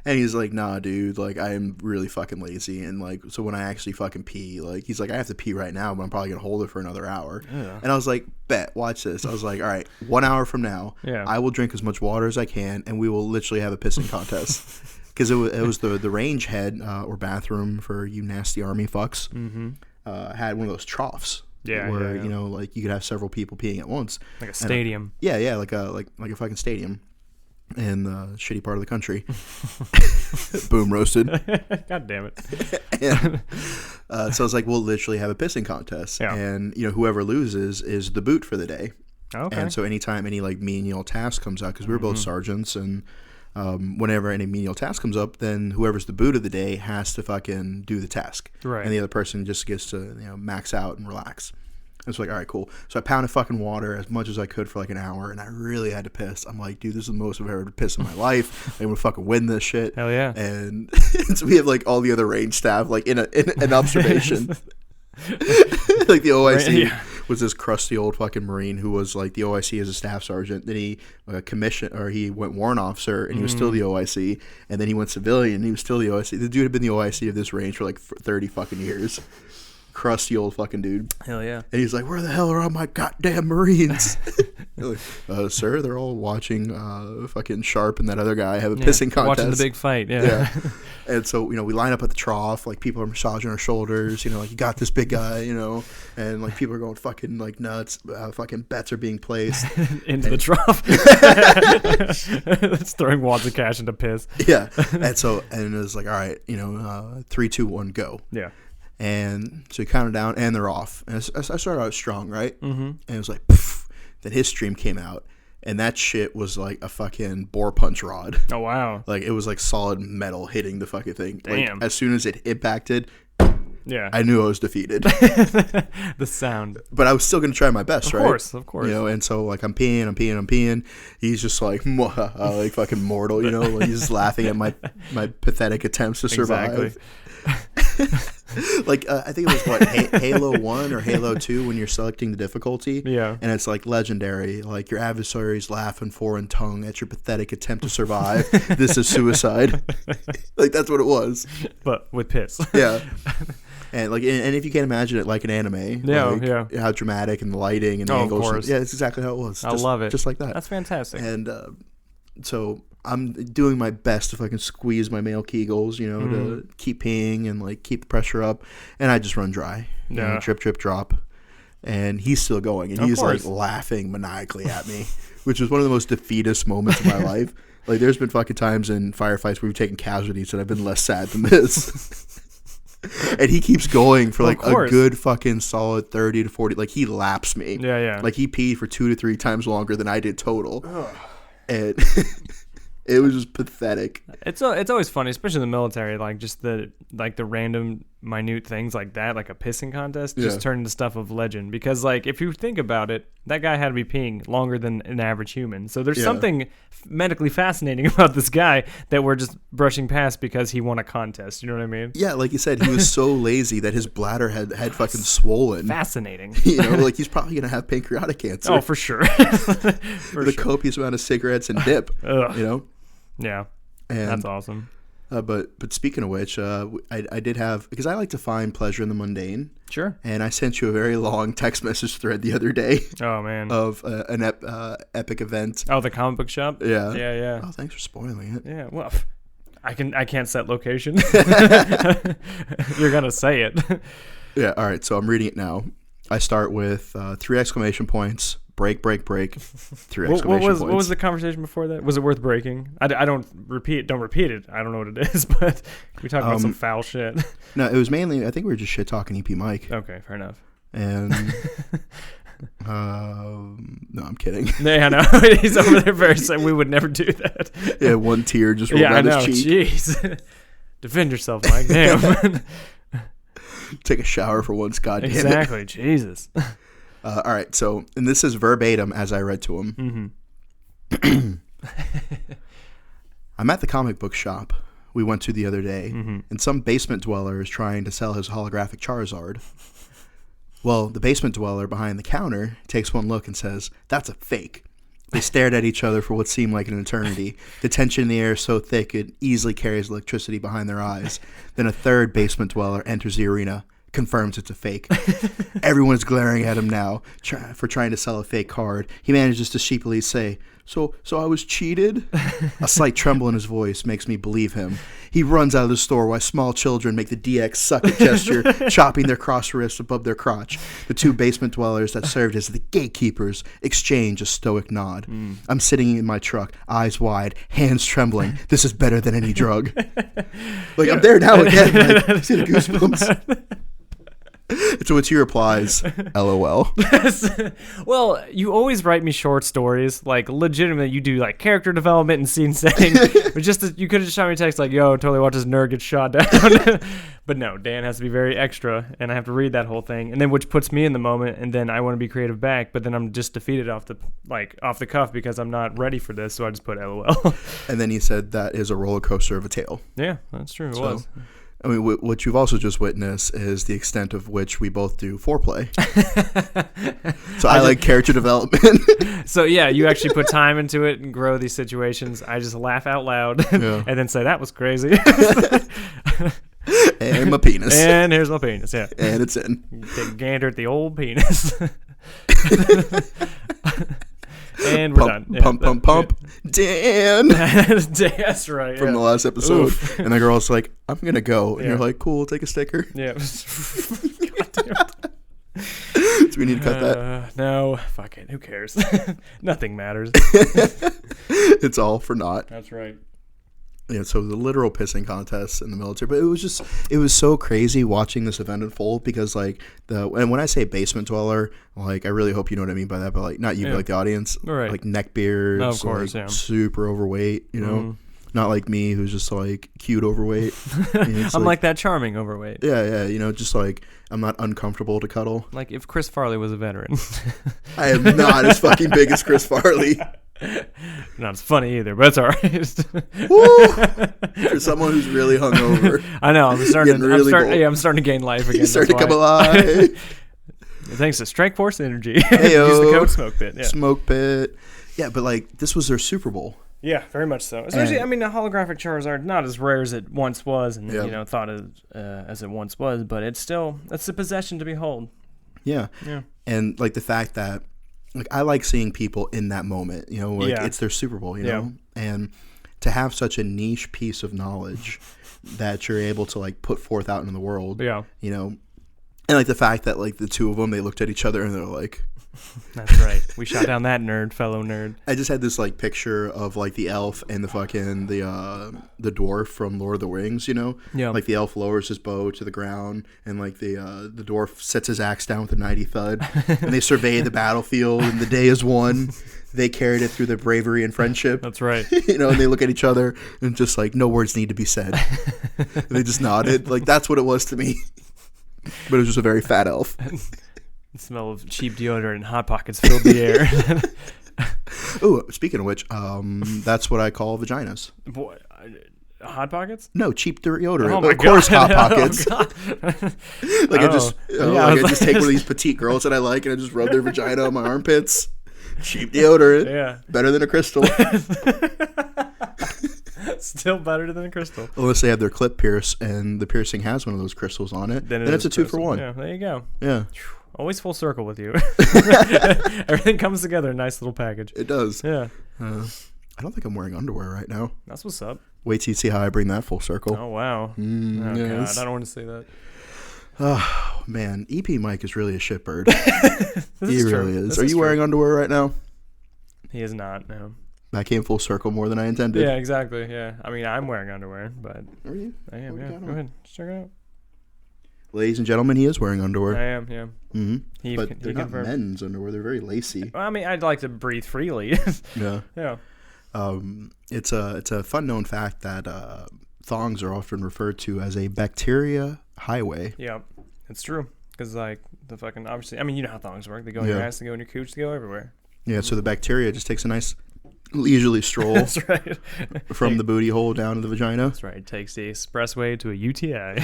And he's like, nah, dude, like I am really fucking lazy. And like, so when I actually fucking pee, like he's like, I have to pee right now, but I'm probably gonna hold it for another hour. Yeah. And I was like, bet, watch this. I was like, all right, 1 hour from now, I will drink as much water as I can, and we will literally have a pissing contest. Because it was the range head or bathroom for you nasty army fucks. Mm-hmm. Had one of those troughs. Where you know, like you could have several people peeing at once. Like a stadium. Like a fucking stadium. In the shitty part of the country. Boom, roasted. God damn it. And, so I was like, we'll literally have a pissing contest. Yeah. And, you know, whoever loses is the boot for the day. Okay. And so anytime any, like, menial task comes out, because we were both sergeants, and whenever any menial task comes up, then whoever's the boot of the day has to fucking do the task. Right. And the other person just gets to, you know, max out and relax. It's like, all right, cool. So I pounded fucking water as much as I could for like an hour, and I really had to piss. I'm like, dude, this is the most I've ever pissed in my life. I'm gonna fucking win this shit. Hell yeah. And so we have like all the other range staff like in an observation. Like the OIC was this crusty old fucking Marine who was like the OIC as a staff sergeant. Then he he went warrant officer, and he was still the OIC. And then he went civilian, and he was still the OIC. The dude had been the OIC of this range for like 30 fucking years. Crusty old fucking dude. Hell yeah. And he's like, where the hell are all my goddamn Marines? Like, sir, they're all watching fucking Sharp and that other guy have a pissing contest. Watching the big fight, yeah. And so, you know, we line up at the trough, like people are massaging our shoulders, you know, like you got this big guy, you know, and like people are going fucking like nuts, fucking bets are being placed. Into the trough. It's throwing wads of cash into piss. Yeah. And so, and it was like, all right, you know, 3, 2, 1, go. Yeah. And so he counted down, and they're off. And I started out strong, right? Mm-hmm. And it was like, poof. Then his stream came out, and that shit was like a fucking bore punch rod. Oh, wow. Like, it was like solid metal hitting the fucking thing. Damn. Like, as soon as it impacted, I knew I was defeated. The sound. But I was still going to try my best, right? Of course. You know, and so, like, I'm peeing. He's just like, like fucking mortal, you know? Like, he's just laughing at my pathetic attempts to survive. Exactly. Like I think it was what Halo 1 or Halo 2 when you're selecting the difficulty. Yeah. And it's like legendary. Like your adversary's laugh in foreign tongue at your pathetic attempt to survive. This is suicide. Like that's what it was. But with piss. Yeah. And like, and if you can't imagine it like an anime, like, how dramatic and the lighting and the angles. Of course. Yeah, it's exactly how it was. I love it. Just like that. That's fantastic. And so I'm doing my best to fucking squeeze my male Kegels, you know, to keep peeing and like keep the pressure up. And I just run dry. You know, drip, drip, drop. And he's still going. And he's like laughing maniacally at me, which was one of the most defeatist moments of my life. Like there's been fucking times in firefights where we've taken casualties and I've been less sad than this. And he keeps going for like a good fucking solid 30 to 40. Like he laps me. Yeah. Like he peed for 2 to 3 times longer than I did total. And it was just pathetic. It's always funny, especially in the military, like just the random minute things like that, like a pissing contest, just turn into stuff of legend. Because like if you think about it, that guy had to be peeing longer than an average human. So there's something medically fascinating about this guy that we're just brushing past because he won a contest. You know what I mean? Yeah, like you said, he was so lazy that his bladder had fucking swollen. Fascinating. You know, like he's probably gonna have pancreatic cancer. Oh, for sure. The copious amount of cigarettes and dip. You know. Yeah, and that's awesome. But speaking of which, I did have, because I like to find pleasure in the mundane. Sure. And I sent you a very long text message thread the other day. Oh man. Of an epic event. Oh, the comic book shop. Yeah. Yeah. Oh, thanks for spoiling it. Yeah. Well, I can't set location. You're gonna say it. Yeah. All right. So I'm reading it now. I start with 3 exclamation points. Break. 3 exclamation points. What was the conversation before that? Was it worth breaking? I don't repeat it. I don't know what it is, but we talk about some foul shit. No, it was mainly, I think we were just shit talking EP Mike. Okay, fair enough. And no, I'm kidding. Yeah, I know. He's over there very sad. We would never do that. Yeah, one tear just rolled down his cheek. Jeez. Defend yourself, Mike. Damn. Take a shower for once, goddamn. Exactly. Jesus. All right, so, and this is verbatim as I read to him. Mm-hmm. I'm at the comic book shop we went to the other day, and some basement dweller is trying to sell his holographic Charizard. Well, the basement dweller behind the counter takes one look and says, "That's a fake." They stared at each other for what seemed like an eternity. The tension in the air is so thick it easily carries electricity behind their eyes. Then a third basement dweller enters the arena, confirms it's a fake. Everyone is glaring at him now for trying to sell a fake card. He manages to sheepily say, So I was cheated? A slight tremble in his voice makes me believe him. He runs out of the store while small children make the DX suck it gesture, chopping their cross wrists above their crotch. The 2 basement dwellers that served as the gatekeepers exchange a stoic nod. I'm sitting in my truck, eyes wide, hands trembling. This is better than any drug. Like, I'm there now again. Like, see the goosebumps? To which he replies, LOL. Well, you always write me short stories. Like, legitimately, you do, like, character development and scene setting. But you could have just shot me a text like, yo, totally watch this nerd get shot down. But no, Dan has to be very extra, and I have to read that whole thing. And then, which puts me in the moment, and then I want to be creative back, but then I'm just defeated off the cuff because I'm not ready for this, so I just put LOL. And then he said that is a roller coaster of a tale. Yeah, that's true. It was. I mean, what you've also just witnessed is the extent of which we both do foreplay. So I like character development. So yeah, you actually put time into it and grow these situations. I just laugh out loud and then say, that was crazy. And my penis. And here's my penis, yeah. And it's in. Take a gander at the old penis. And we're done. Pump. Dan. That's right. From the last episode. Oof. And the girl's like, I'm going to go. And you're like, cool, take a sticker. Yeah. God damn it. Do we need to cut that? No. Fuck it. Who cares? Nothing matters. It's all for naught. That's right. Yeah, so the literal pissing contest in the military, but it was so crazy watching this event unfold because and when I say basement dweller, like I really hope you know what I mean by that, but like not you, but like the audience, right. Like neck beards, of course, like super overweight, you know, not like me who's just like cute overweight. I'm like that charming overweight. Yeah, you know, just like I'm not uncomfortable to cuddle. Like if Chris Farley was a veteran. I am not as fucking big as Chris Farley. Not as funny either, but it's all right. Woo! For someone who's really hungover. I know. I'm starting to gain life again. You starting to come alive. Thanks to Strikeforce Energy. Heyo. Use the code SmokePit. Yeah. SmokePit. Yeah, but like this was their Super Bowl. Yeah, very much so. Especially, I mean, a holographic Charizard, not as rare as it once was, and thought as it once was, but it's a possession to behold. Yeah. And like the fact that. Like I like seeing people in that moment, you know, like it's their Super Bowl, you know, and to have such a niche piece of knowledge that you're able to like put forth out into the world, you know, and like the fact that like the 2 of them, they looked at each other and they're like, that's right. We shot down that fellow nerd. I just had this like picture of like the elf and the fucking the dwarf from Lord of the Rings, you know, like the elf lowers his bow to the ground and like the dwarf sets his axe down with a mighty thud, and they survey the battlefield and the day is won. They carried it through their bravery and friendship. That's right. You know, and they look at each other and just like no words need to be said. And they just nodded. Like that's what it was to me. But it was just a very fat elf. The smell of cheap deodorant and Hot Pockets filled the air. Oh, speaking of which, that's what I call vaginas. Boy, Hot Pockets? No, cheap deodorant. Oh my of course, God. Hot Pockets. Like I just take one of these petite girls that I like and I just rub their vagina on my armpits. Cheap deodorant. Yeah. Better than a crystal. Still better than a crystal. Unless they have their clip pierce and the piercing has one of those crystals on it, then it's a 2-for-1. Yeah, there you go. Yeah. Always full circle with you. Everything comes together in a nice little package. It does. Yeah. I don't think I'm wearing underwear right now. That's what's up. Wait till you see how I bring that full circle. Oh, wow. Yes. God, I don't want to say that. Oh, man. EP Mike is really a shitbird. He really is. Are you wearing underwear right now? He is not, no. That came full circle more than I intended. Yeah, exactly. Yeah. I mean, I'm wearing underwear, but... Are you? I am, yeah. Go ahead. Just check it out. Ladies and gentlemen, he is wearing underwear. I am, yeah. Mm-hmm. But they're not men's underwear. They're very lacy. Well, I mean, I'd like to breathe freely. Yeah. Yeah. It's a fun known fact that thongs are often referred to as a bacteria highway. Yeah, it's true. Because, like, the fucking... Obviously... I mean, you know how thongs work. They go in your ass, they go in your cooch, they go everywhere. Yeah, so the bacteria just takes a nice leisurely stroll That's right. from the booty hole down to the vagina. That's right. It takes the expressway to a UTI.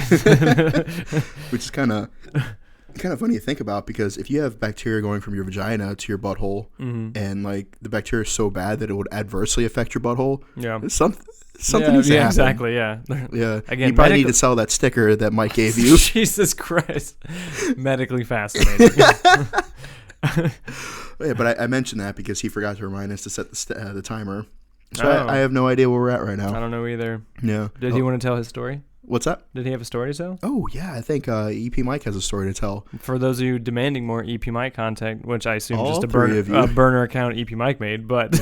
Which is kind of funny to think about, because if you have bacteria going from your vagina to your butthole, and like the bacteria is so bad that it would adversely affect your butthole, something needs to happen. Exactly, yeah. Yeah. Again, you probably need to sell that sticker that Mike gave you. Jesus Christ. Medically fascinating. Yeah, but I mentioned that because he forgot to remind us to set the timer. So I have no idea where we're at right now. I don't know either. Yeah. Did he want to tell his story? What's that? Did he have a story to tell? Oh, yeah. I think EP Mike has a story to tell. For those of you demanding more EP Mike content, which I assume All just a burner account EP Mike made, but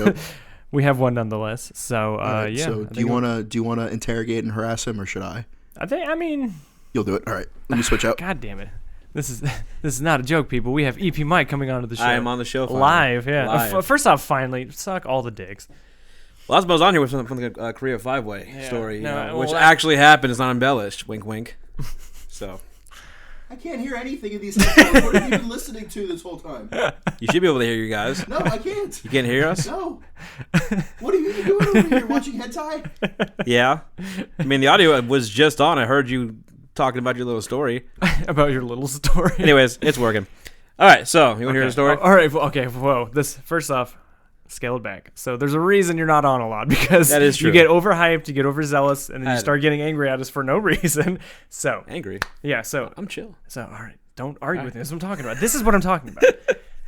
we have one nonetheless. So, right, yeah. So do you want to interrogate and harass him, or should I? I mean... You'll do it. All right. Let me switch out. God damn it. This is not a joke, people. We have EP Mike coming onto the show. I am on the show finally. Live, yeah. Live. First off, finally, suck all the dicks. Well, I suppose on here with something from the Korea 5-way story, No, which actually happened. It's not embellished. Wink, wink. So I can't hear anything in these headphones. What have you been listening to this whole time? you should be able to hear you guys. No, I can't. You can't hear us? No. What are you doing over here? Watching hentai? Yeah. I mean, the audio was just on. I heard you talking about your little story. About your little story. Anyways, it's working. All right, so you want to hear the story? All right, okay, whoa. This, first off, scale it back. So there's a reason you're not on a lot, because that is true. You get overhyped, you get overzealous, and then you start getting angry at us for no reason. So angry? Yeah, so I'm chill. So, all right, don't argue with me. That's what I'm talking about. This is what I'm talking about.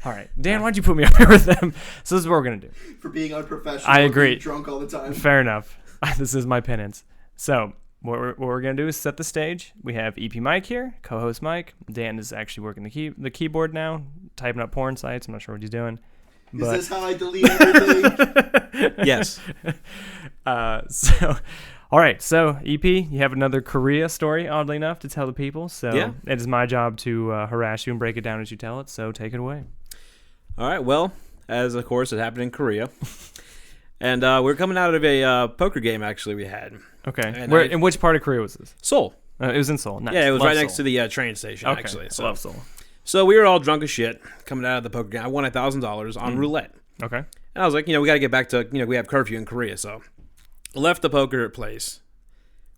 All right, Dan, why'd you put me up here with them? So this is what we're going to do. For being unprofessional. I agree. Being drunk all the time. Fair enough. This is my penance. So what we're going to do is set the stage. We have EP Mike here, co-host Mike. Dan is actually working the keyboard now, typing up porn sites. I'm not sure what he's doing. Is this how I delete everything? Yes. So, all right. So, EP, you have another Korea story, oddly enough, to tell the people. So it is my job to harass you and break it down as you tell it. So take it away. All right. Well, as of course it happened in Korea. And we're coming out of a poker game, actually, we had. Okay. In which part of Korea was this? Seoul. It was in Seoul. Nice. Yeah, it was Love right Seoul. next to the train station, Okay. actually. So. Love Seoul. So we were all drunk as shit coming out of the poker game. I won $1,000 on roulette. Okay. And I was like, we got to get back to, we have curfew in Korea. So I left the poker place.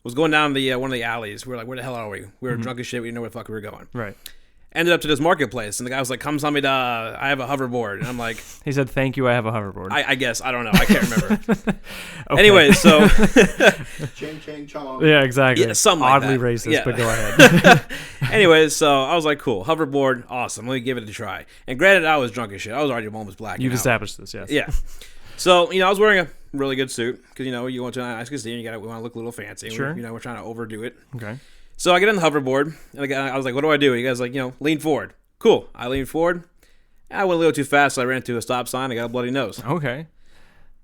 Was going down the one of the alleys. We were like, where the hell are we? We were drunk as shit. We didn't know where the fuck we were going. Right. Ended up to this marketplace, and the guy was like, come tell me I have a hoverboard. And I'm like... He said, thank you, I have a hoverboard. I guess. I don't know. I can't remember. Anyway, so... Ching, ching, chong. Yeah, exactly. Yeah, something like oddly that. racist, but go ahead. Anyways, so I was like, cool. Hoverboard, awesome. Let me give it a try. And granted, I was drunk as shit. I was already almost blacking You've out. established this, yes. Yeah. So, I was wearing a really good suit, because, you go to a nice casino, we want to look a little fancy. Sure. We're trying to overdo it. Okay. So I get on the hoverboard, and I was like, what do I do? You guys like, lean forward. Cool. I leaned forward. I went a little too fast, so I ran into a stop sign. I got a bloody nose. Okay.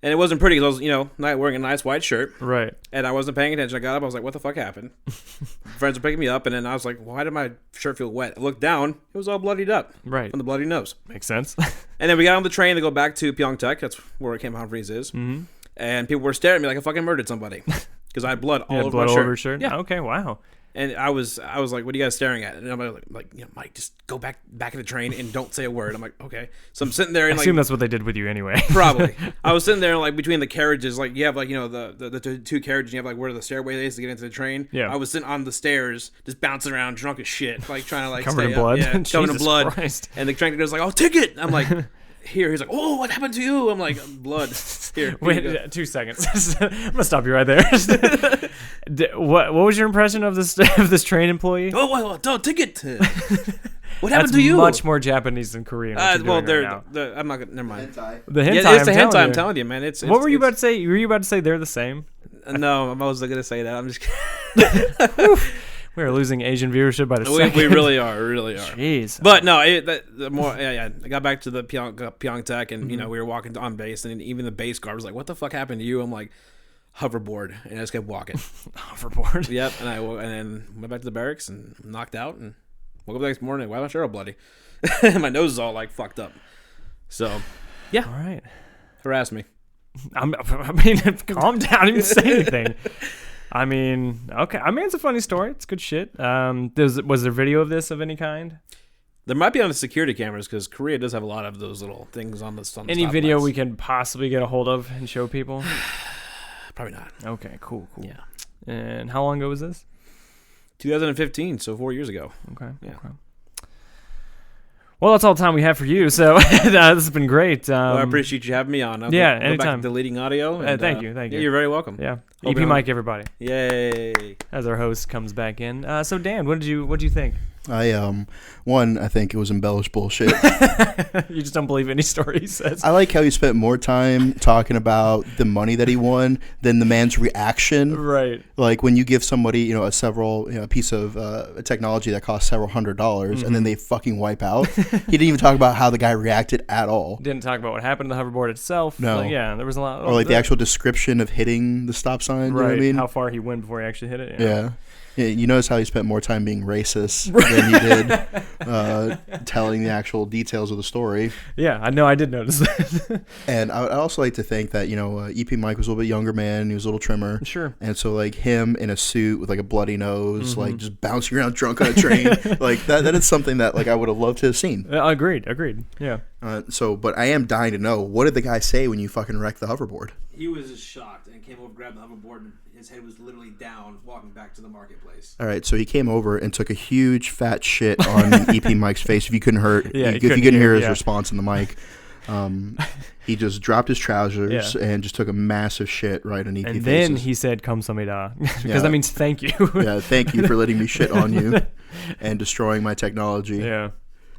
And it wasn't pretty because I was, not wearing a nice white shirt. Right. And I wasn't paying attention. I got up. I was like, what the fuck happened? Friends were picking me up, and then I was like, why did my shirt feel wet? I looked down. It was all bloodied up. Right. From the bloody nose. Makes sense. And then we got on the train to go back to Pyeongtaek. That's where Camp Humphreys is. Mm-hmm. And people were staring at me like I fucking murdered somebody. Because I had blood all over my shirt. All over your shirt? Yeah. Okay, wow. And I was like, what are you guys staring at? And I'm like, Mike, just go back in the train and don't say a word. I'm like, okay. So I'm sitting there and I assume that's what they did with you anyway. Probably. I was sitting there like between the carriages, like you have like, the two carriages, you have like where the stairway is to get into the train. Yeah. I was sitting on the stairs, just bouncing around drunk as shit, like trying to like covered stay in blood. up. Yeah, covered in blood. Christ. And the train goes like, oh, ticket. I'm like, here. He's like, oh, what happened to you? I'm like, blood. Here. Wait, 2 seconds. I'm gonna stop you right there. What was your impression of this train employee? Oh, well, don't ticket. What happened to you? Much more Japanese than Korean. Well, I'm not gonna. Never mind. Hentai. The hentai. Yeah, it's the hentai. I'm telling you, man. It's. What were you about to say? Were you about to say they're the same? No, I wasn't gonna say that. I'm just kidding. We're losing Asian viewership by the second. We really are. We really are. Jeez. But no, the more I got back to the Pyeongtaek, and we were walking on base, and even the base guard was like, "What the fuck happened to you?" I'm like, "Hoverboard," and I just kept walking. Hoverboard. Yep, and then went back to the barracks and knocked out, and woke up the next morning. Why my shirt all bloody? My nose is all like fucked up. So, yeah. All right. Harass me. I mean, calm down. I didn't even say anything. I mean, okay. I mean, it's a funny story. It's good shit. Was there video of this of any kind? There might be on the security cameras because Korea does have a lot of those little things on the Any video stoplights. we can possibly get a hold of and show people? Probably not. Okay, cool. Yeah. And how long ago was this? 2015, so 4 years ago. Okay. Yeah. Okay. Well, that's all the time we have for you. So this has been great. Well, I appreciate you having me on. I'll go anytime. back to deleting audio. And, thank you. Yeah, you're very welcome. Yeah. Hope EP you're Mike, everybody. Yay. As our host comes back in. So Dan, what did you think? I think it was embellished bullshit. You just don't believe any story he says. I like how he spent more time talking about the money that he won than the man's reaction. Right. Like when you give somebody, a piece of technology that costs several $100s, and then they fucking wipe out. He didn't even talk about how the guy reacted at all. Didn't talk about what happened to the hoverboard itself. No. Like, yeah, there was a lot. Or like the actual description of hitting the stop sign. Right. You know what I mean? How far he went before he actually hit it. Yeah. Yeah, you notice how he spent more time being racist than he did telling the actual details of the story. Yeah, I know. I did notice that. And I'd also like to think that, EP Mike was a little bit younger man. He was a little trimmer. Sure. And so, like, him in a suit with, like, a bloody nose, like, just bouncing around drunk on a train. Like, that is something that, like, I would have loved to have seen. Agreed. Yeah. But I am dying to know, what did the guy say when you fucking wrecked the hoverboard? He was just shocked and came over, grabbed the hoverboard, and his head was literally down, walking back to the marketplace. All right, so he came over and took a huge fat shit on EP Mike's face. If you couldn't hear his response in the mic, he just dropped his trousers and just took a massive shit right on EP And faces. then he said, "Kamsamnida," because that means thank you. Yeah, thank you for letting me shit on you and destroying my technology. Yeah.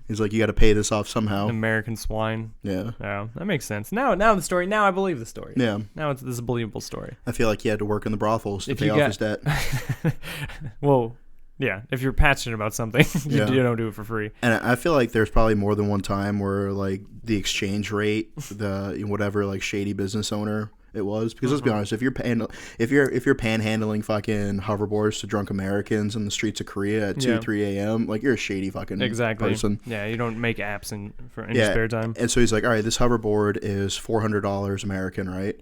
He's like, you got to pay this off somehow. American swine. Yeah. Yeah, that makes sense. Now the story. Now I believe the story. Yeah. Now this is a believable story. I feel like he had to work in the brothels to pay off his debt. Well, yeah. If you're passionate about something, you don't do it for free. And I feel like there's probably more than one time where like the exchange rate, whatever like shady business owner it was, because let's be honest, if you're panhandling fucking hoverboards to drunk Americans in the streets of Korea at 2-3 a.m., like you're a shady fucking person. Yeah, you don't make apps in your spare time. And so he's like, all right, this hoverboard is $400 American, right?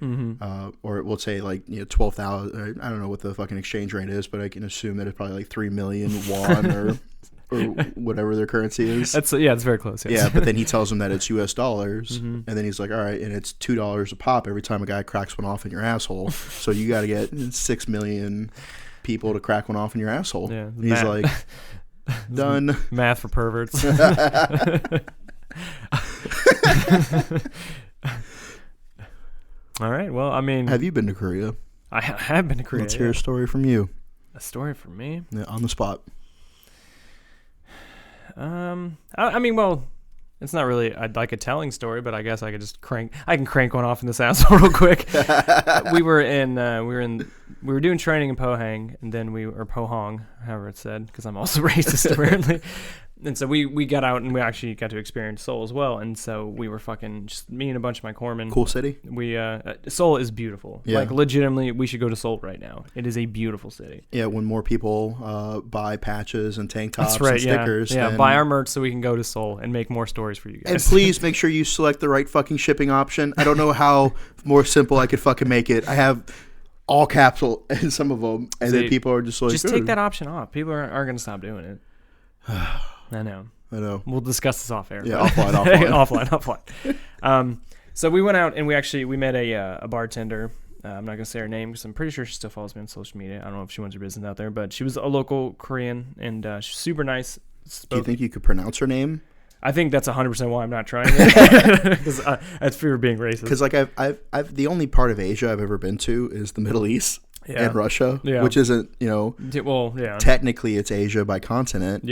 Or we'll say like 12,000. I don't know what the fucking exchange rate is, but I can assume that it's probably like 3 million won or whatever their currency is. It's very close. Yes. Yeah, but then he tells them that it's US dollars, and then he's like, all right, and it's $2 a pop every time a guy cracks one off in your asshole. So you got to get 6 million people to crack one off in your asshole. Yeah, and he's like, done. Math for perverts. All right. Well, I mean, have you been to Korea? I have been to Korea. Let's hear a story from you. A story from me? Yeah, on the spot. I mean, well, it's not really like a telling story, but I guess I can crank one off in this asshole real quick. we were doing training in Pohang, and then or Pohang, however it's said, because I'm also racist apparently. And so we got out and we actually got to experience Seoul as well. And so we were fucking just me and a bunch of my corpsmen. Cool city. Seoul is beautiful. Yeah. Like legitimately, we should go to Seoul right now. It is a beautiful city. Yeah, when more people buy patches and tank tops and stickers. Yeah, buy our merch so we can go to Seoul and make more stories for you guys. And please make sure you select the right fucking shipping option. I don't know how more simple I could fucking make it. I have all capital in some of them, and then people are just like, just take that option off. People aren't going to stop doing it. I know. We'll discuss this off air. Yeah, offline. offline. So we went out and we met a bartender. I'm not gonna say her name because I'm pretty sure she still follows me on social media. I don't know if she wants her business out there, but she was a local Korean and she's super nice. Do you think you could pronounce her name? I think that's 100% why I'm not trying it. Because that's fear of being racist. Because like I've the only part of Asia I've ever been to is the Middle East and Russia, which isn't technically it's Asia by continent,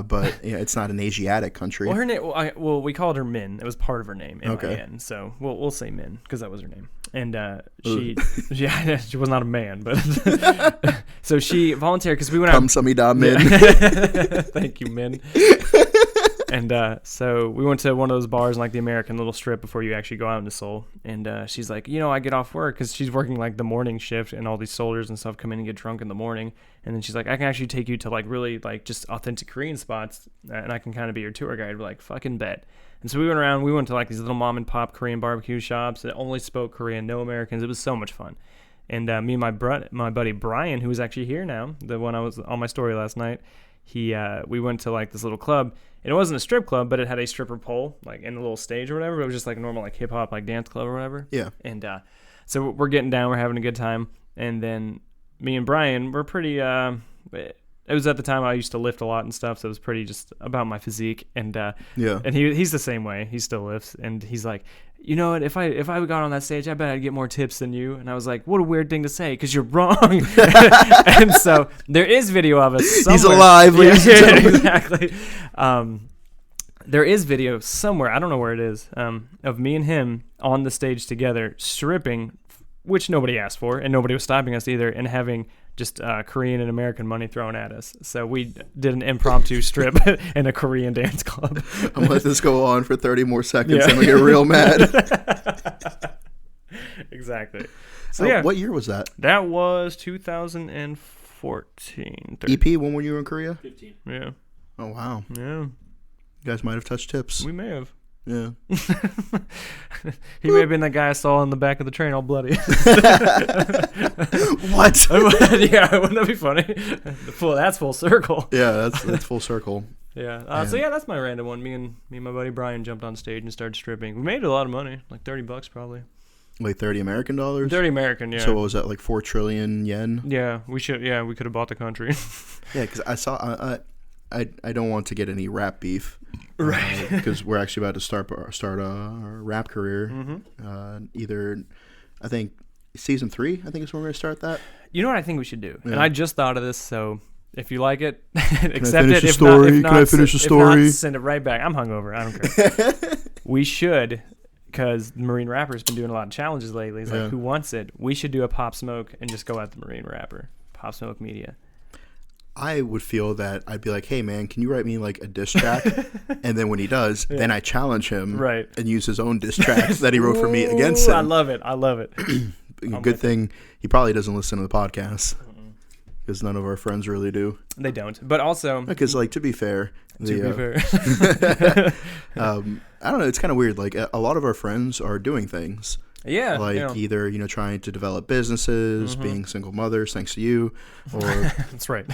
but it's not an Asiatic country. Well, her name. Well, we called her Min. It was part of her name, M-I-N. So we'll say Min because that was her name. And she was not a man, but so she volunteered because we went out. Kamsamida Min. Thank you, Min. And so we went to one of those bars in like the American little strip before you actually go out into Seoul. And she's like, I get off work because she's working like the morning shift, and all these soldiers and stuff come in and get drunk in the morning. And then she's like, I can actually take you to like really like just authentic Korean spots, and I can kind of be your tour guide. We're like, fucking bet. And so we went around. We went to like these little mom and pop Korean barbecue shops that only spoke Korean, no Americans. It was so much fun. And me and my buddy Brian, who is actually here now, the one I was on my story last night, we went to like this little club. And it wasn't a strip club, but it had a stripper pole like in a little stage or whatever. But it was just like a normal like hip hop like dance club or whatever. Yeah. And so we're getting down, we're having a good time, and then me and Brian were pretty. It was at the time I used to lift a lot and stuff, so it was pretty just about my physique. And and he's the same way. He still lifts, and he's like, you know what? If I got on that stage, I bet I'd get more tips than you. And I was like, what a weird thing to say, because you're wrong. And so there is video of us somewhere. He's alive, ladies and gentlemen. Exactly. There is video somewhere, I don't know where it is, of me and him on the stage together stripping, which nobody asked for, and nobody was stopping us either, and having just Korean and American money thrown at us. So we did an impromptu strip in a Korean dance club. I'm going to let this go on for 30 more seconds. I'm going to get real mad. Exactly. So what year was that? That was 2014. EP, when were you in Korea? 15. Yeah. Oh, wow. Yeah. You guys might have touched tips. We may have. Yeah. He may have been that guy I saw in the back of the train all bloody. What? Yeah, wouldn't that be funny? That's full circle. Yeah, that's full circle. Yeah. So that's my random one. Me and my buddy Brian jumped on stage and started stripping. We made a lot of money, like $30 probably. Like $30 American dollars? 30 American, yeah. So what was that, like 4 trillion yen? Yeah, we could have bought the country. Yeah, because I saw I don't want to get any rap beef, right? Because we're actually about to start our rap career. Mm-hmm. Either, I think season 3. I think is when we're gonna start that. You know what I think we should do, yeah. And I just thought of this. So if you like it, accept it. If not, can I finish the story? If not, send it right back. I'm hungover. I don't care. We should. Because the Marine Rapper's been doing a lot of challenges lately. He's like, who wants it? We should do a Pop Smoke and just go at the Marine Rapper. Pop Smoke Media. I would feel that I'd be like, hey, man, can you write me like a diss track? And then when he does, then I challenge him and use his own diss track that he wrote for me against him. I love it. Good thing he probably doesn't listen to the podcast. Because none of our friends really do. They don't. But also... Because, like, to be fair... I don't know. It's kind of weird. Like, a lot of our friends are doing things. Yeah. Like, either, trying to develop businesses, being single mothers, thanks to you, or... That's right.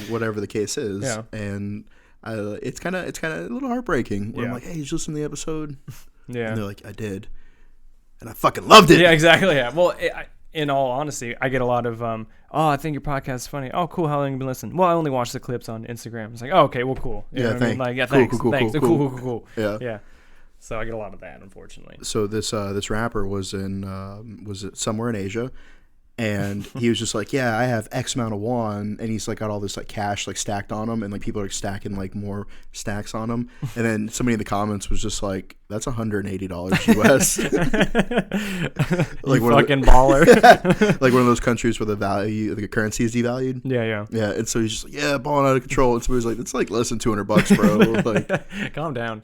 Whatever the case is. Yeah. And it's kind of a little heartbreaking. Where I'm like, hey, did you listen to the episode? Yeah. And they're like, I did. And I fucking loved it. Yeah, exactly. Yeah. Well, in all honesty, I get a lot of, I think your podcast is funny. Oh, cool. How long have you been listening? Well, I only watch the clips on Instagram. It's like, oh, okay, well, cool. You know what I mean? Like, thanks. Cool. Yeah. So I get a lot of that, unfortunately. So this rapper was it somewhere in Asia, and he was just like, yeah, I have X amount of won, and he's like got all this like cash like stacked on him, and like people are stacking like more stacks on him, and then somebody in the comments was just like, that's $180 US. Like fucking baller. Like one of those countries where the currency is devalued. Yeah. And so he's just like, yeah, balling out of control. And somebody's like, it's like less than $200, bro. Like, calm down.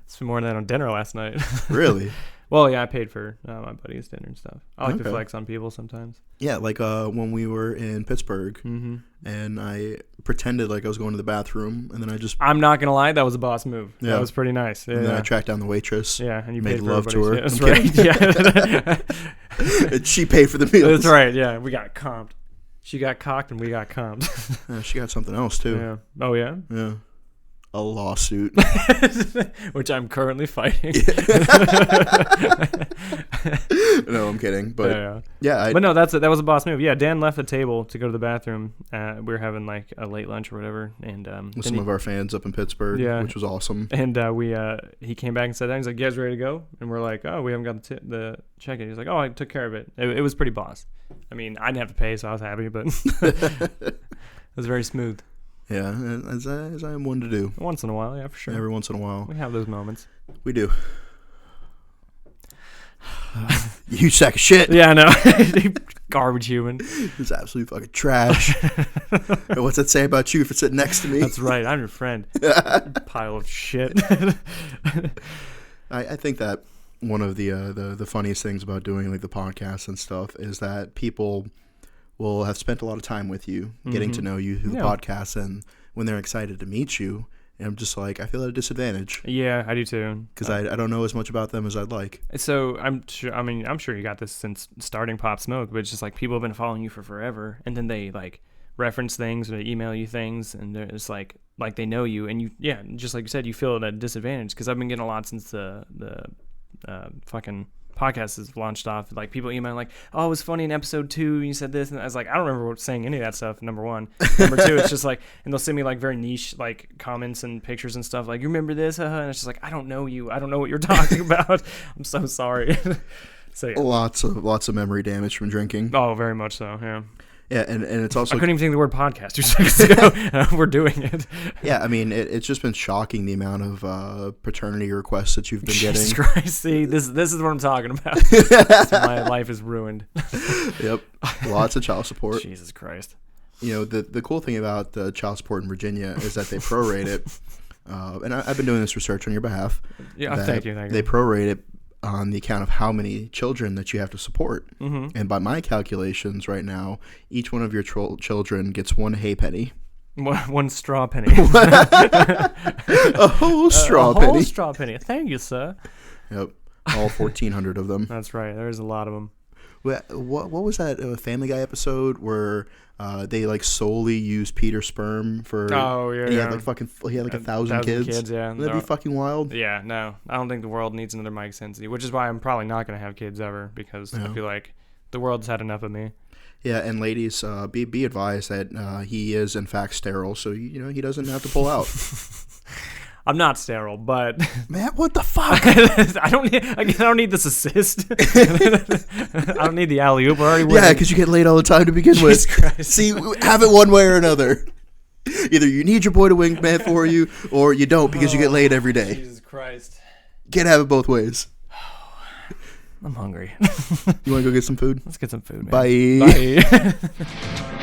Spent more than that on dinner last night. Really? Well, yeah, I paid for my buddy's dinner and stuff. I like to flex on people sometimes. Yeah, like when we were in Pittsburgh, and I pretended like I was going to the bathroom, and then I'm not gonna lie, that was a boss move. Yeah. That was pretty nice. Yeah, and then I tracked down the waitress. Yeah, and you made paid love for to her. Yeah, that's right. Yeah. And she paid for the meals. That's right. Yeah, we got comped. She got cocked and we got comped. Yeah, she got something else too. Yeah. Oh yeah. Yeah. a lawsuit. Which I'm currently fighting. No, I'm kidding. But yeah, but no, that was a boss move. Yeah, Dan left the table to go to the bathroom. We were having like a late lunch or whatever, and with some of our fans up in Pittsburgh, which was awesome. And he came back and said that. He's like, "You guys ready to go?" And we're like, "Oh, we haven't got the check in." He's like, "Oh, I took care of it. It was pretty boss. I mean, I didn't have to pay, so I was happy, but it was very smooth." Yeah, as I am one to do. Once in a while, yeah, for sure. Every once in a while. We have those moments. We do. You sack of shit. Yeah, I know. Garbage human. He's absolutely fucking trash. What's that say about you if it's sitting next to me? That's right. I'm your friend. Pile of shit. I think that one of the funniest things about doing like the podcast and stuff is that people will have spent a lot of time with you, getting to know you through the podcast, and when they're excited to meet you, I'm just like, I feel at a disadvantage. Yeah, I do too. Because I don't know as much about them as I'd like. So I'm sure you got this since starting Pop Smoke, but it's just like people have been following you for forever, and then they like reference things or they email you things, and it's like they know you, and you, just like you said, you feel at a disadvantage. Because I've been getting a lot since the fucking podcast has launched off, like people email like, "Oh, it was funny in episode 2 you said this," and I was like, I don't remember saying any of that stuff. Number one. Number two, it's just like, and they'll send me like very niche like comments and pictures and stuff like, "You remember this?" And it's just like, I don't know you, I don't know what you're talking about. I'm so sorry. So yeah, lots of memory damage from drinking. Oh, very much so. Yeah, and it's also... I couldn't even think of the word podcast 2 seconds ago. We're doing it. Yeah, I mean, it's just been shocking the amount of paternity requests that you've been getting. Jesus Christ, see, this is what I'm talking about. My life is ruined. Yep, lots of child support. Jesus Christ. You know, the cool thing about child support in Virginia is that they prorate it. And I've been doing this research on your behalf. Yeah, thank you. They prorate it on the account of how many children that you have to support. And by my calculations right now, each one of your children gets one hay penny. One straw penny. A whole straw penny. A whole straw penny. Thank you, sir. Yep. All 1,400 of them. That's right. There's a lot of them. What was that Family Guy episode where they like solely use Peter's sperm for? Oh yeah, he had like 1,000 kids. Yeah, wouldn't that be fucking wild? Yeah, no, I don't think the world needs another Mike Sensi, which is why I'm probably not gonna have kids ever, because I feel like the world's had enough of me. Yeah, and ladies, be advised that he is in fact sterile, so he doesn't have to pull out. I'm not sterile, but man, what the fuck? I don't need this assist. I don't need the alley oop. Yeah, because you get laid all the time to begin with. Christ. See, have it one way or another. Either you need your boy to wingman for you, or you don't because you get laid every day. Jesus Christ! Can't have it both ways. I'm hungry. You want to go get some food? Let's get some food, man. Bye. Bye.